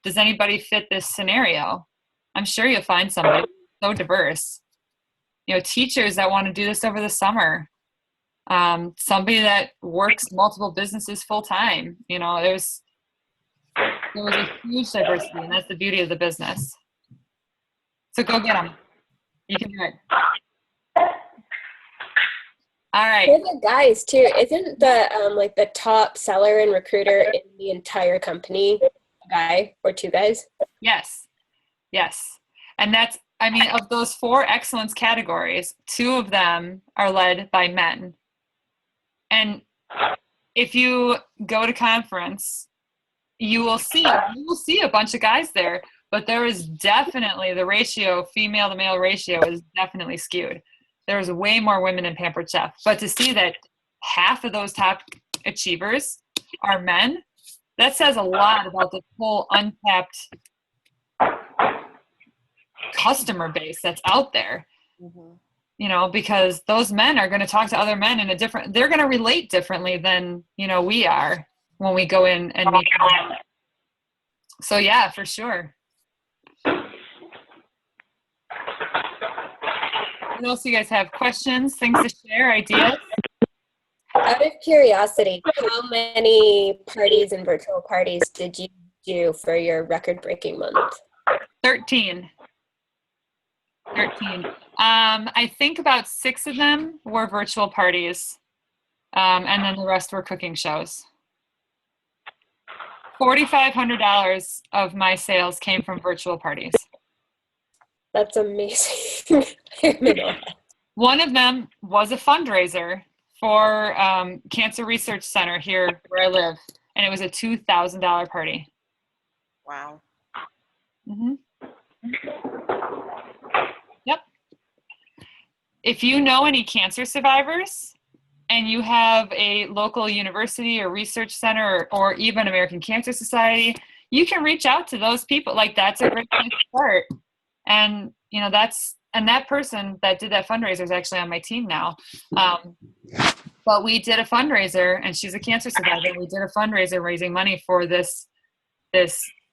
Does anybody fit this scenario? I'm sure you'll find somebody so diverse. You know, teachers that want to do this over the summer. Somebody that works multiple businesses full time. You know, there was a huge diversity, and that's the beauty of the business. So go get them. You can do it. All right. For the guys too, isn't the like the top seller and recruiter in the entire company a guy or two guys? Yes. And that's, I mean, of those 4 excellence categories, 2 of them are led by men. And if you go to conference, you will see a bunch of guys there, but there is definitely the ratio, female to male ratio is definitely skewed. There's way more women in Pampered Chef. But to see that half of those top achievers are men, that says a lot about the whole untapped customer base that's out there. Mm-hmm. You know, because those men are going to talk to other men in they're going to relate differently than, you know, we are when we go in and meet them. So yeah, for sure. What else do you guys have? Questions, things to share, ideas? Out of curiosity, how many parties and virtual parties did you do for your record-breaking month? 13. I think about 6 of them were virtual parties, and then the rest were cooking shows. $4,500 of my sales came from virtual parties. That's amazing. One of them was a fundraiser for Cancer Research Center here where I live, and it was a $2,000 party. Wow. Mm-hmm. Yep. If you know any cancer survivors and you have a local university or research center or even American Cancer Society, you can reach out to those people. Like, that's a great place to start. And, you know, that person that did that fundraiser is actually on my team now. But we did a fundraiser, and she's a cancer survivor. We did a fundraiser raising money for this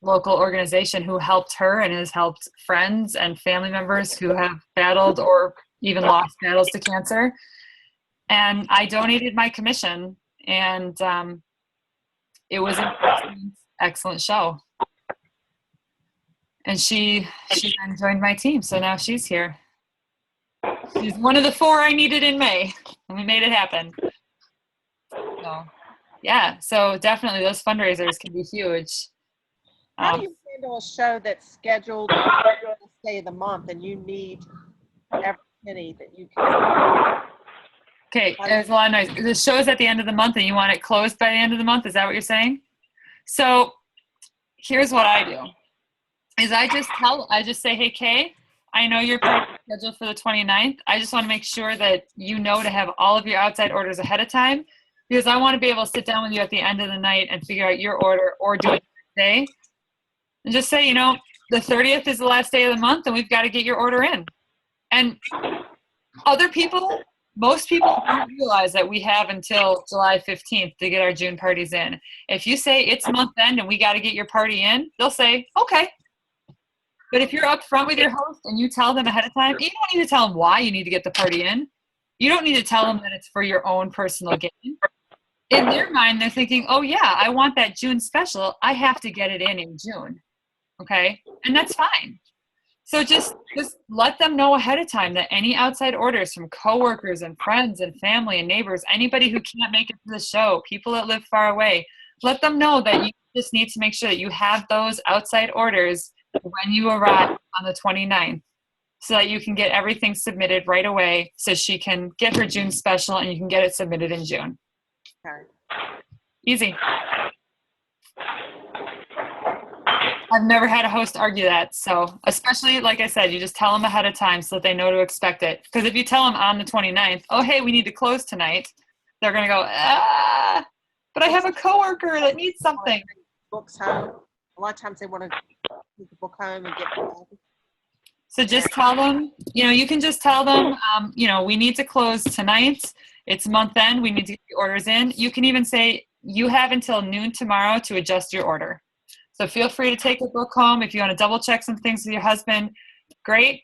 local organization who helped her and has helped friends and family members who have battled or even lost battles to cancer. And I donated my commission, and it was an excellent show. And she then joined my team, so now she's here. She's one of the 4 I needed in May, and we made it happen. So, yeah, so definitely those fundraisers can be huge. How do you handle a show that's scheduled the day of the month and you need every penny that you can? Okay, there's a lot of noise. The show's at the end of the month and you want it closed by the end of the month? Is that what you're saying? So here's what I do. Is I just say, hey, Kay, I know you're scheduled for the 29th. I just want to make sure that you know to have all of your outside orders ahead of time, because I want to be able to sit down with you at the end of the night and figure out your order or do it the next day. And just say, you know, the 30th is the last day of the month and we've got to get your order in. And most people don't realize that we have until July 15th to get our June parties in. If you say it's month end and we got to get your party in, they'll say, okay. But if you're up front with your host and you tell them ahead of time, you don't need to tell them why you need to get the party in. You don't need to tell them that it's for your own personal gain. In their mind, they're thinking, oh yeah, I want that June special. I have to get it in June. Okay? And that's fine. So just let them know ahead of time that any outside orders from coworkers and friends and family and neighbors, anybody who can't make it to the show, people that live far away, let them know that you just need to make sure that you have those outside orders when you arrive on the 29th so that you can get everything submitted right away so she can get her June special and you can get it submitted in June. Okay. Easy. I've never had a host argue that. So especially, like I said, you just tell them ahead of time so that they know to expect it. Because if you tell them on the 29th, oh, hey, we need to close tonight, they're going to go, but I have a coworker that needs something. Books home. A lot of times they want to take the book home and get back. So just tell them, you can just tell them, we need to close tonight. It's month end. We need to get the orders in. You can even say you have until noon tomorrow to adjust your order. So feel free to take a book home. If you want to double check some things with your husband, great.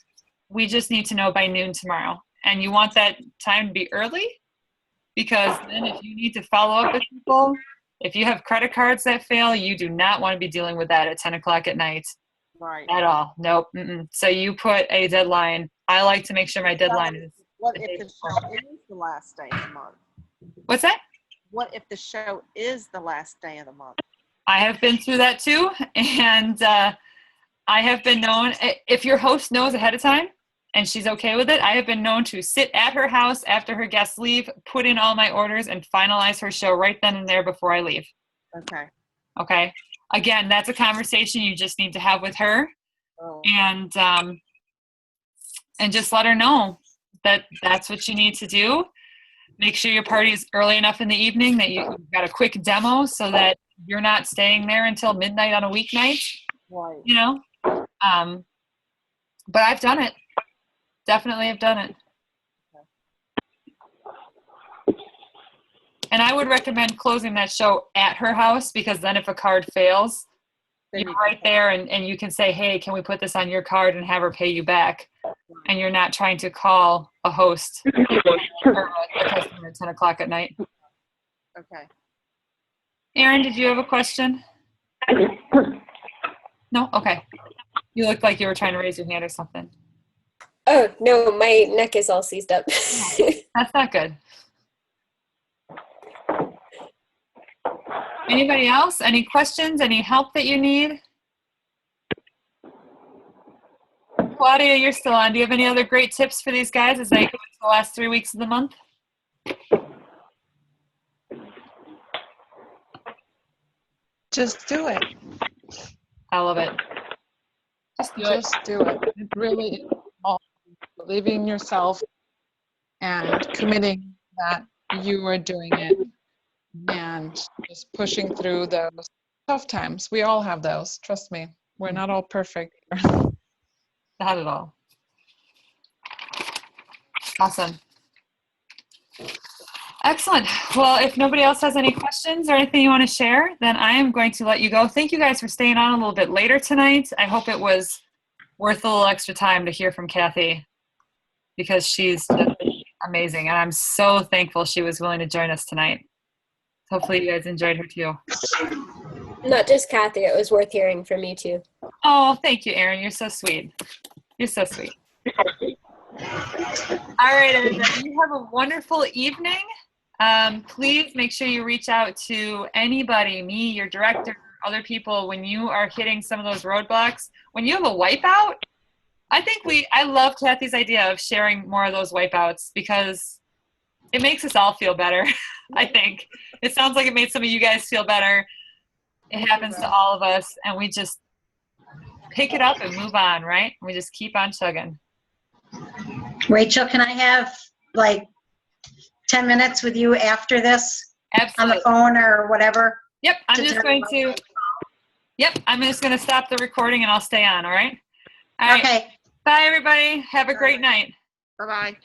We just need to know by noon tomorrow. And you want that time to be early because then if you need to follow up with people, if you have credit cards that fail, you do not want to be dealing with that at 10 o'clock at night. Right. At all. Nope. Mm-mm. So you put a deadline. I like to make sure my deadline is. What if the show is the last day of the month? What's that? What if the show is the last day of the month? I have been through that too. And I have been known, if your host knows ahead of time and she's okay with it, I have been known to sit at her house after her guests leave, put in all my orders, and finalize her show right then and there before I leave. Okay. Okay. Again, that's a conversation you just need to have with her, and just let her know that that's what you need to do. Make sure your party is early enough in the evening that you've got a quick demo so that you're not staying there until midnight on a weeknight. Right. But I've done it. Definitely have done it. And I would recommend closing that show at her house because then if a card fails, you're right there and you can say, hey, can we put this on your card and have her pay you back? And you're not trying to call a host or a customer at 10 o'clock at night. Okay. Erin, did you have a question? No? Okay. You looked like you were trying to raise your hand or something. Oh, no, my neck is all seized up. That's not good. Anybody else? Any questions? Any help that you need? Claudia, you're still on. Do you have any other great tips for these guys as they go into the last 3 weeks of the month? Just do it. I love it. Just do it. It really is all believing in yourself and committing that you are doing it and just pushing through those tough times. We all have those. Trust me. We're not all perfect. Not at all. Awesome. Excellent. Well, if nobody else has any questions or anything you want to share, then I am going to let you go. Thank you guys for staying on a little bit later tonight. I hope it was worth a little extra time to hear from Cathy because she's just amazing. And I'm so thankful she was willing to join us tonight. Hopefully you guys enjoyed her too. Not just Cathy, it was worth hearing from you too. Oh, thank you, Erin. You're so sweet. You're so sweet. All right, everybody. You have a wonderful evening. Please make sure you reach out to anybody, me, your director, other people, when you are hitting some of those roadblocks. When you have a wipeout, I love Cathy's idea of sharing more of those wipeouts because it makes us all feel better, I think. It sounds like it made some of you guys feel better. It happens to all of us, and we just pick it up and move on, right? We just keep on chugging. Rachel, can I have like 10 minutes with you after this? Absolutely. On the phone or whatever? Yep, I'm just going to stop the recording and I'll stay on, all right? All right. Okay. Bye, everybody. Have a great night. Bye-bye.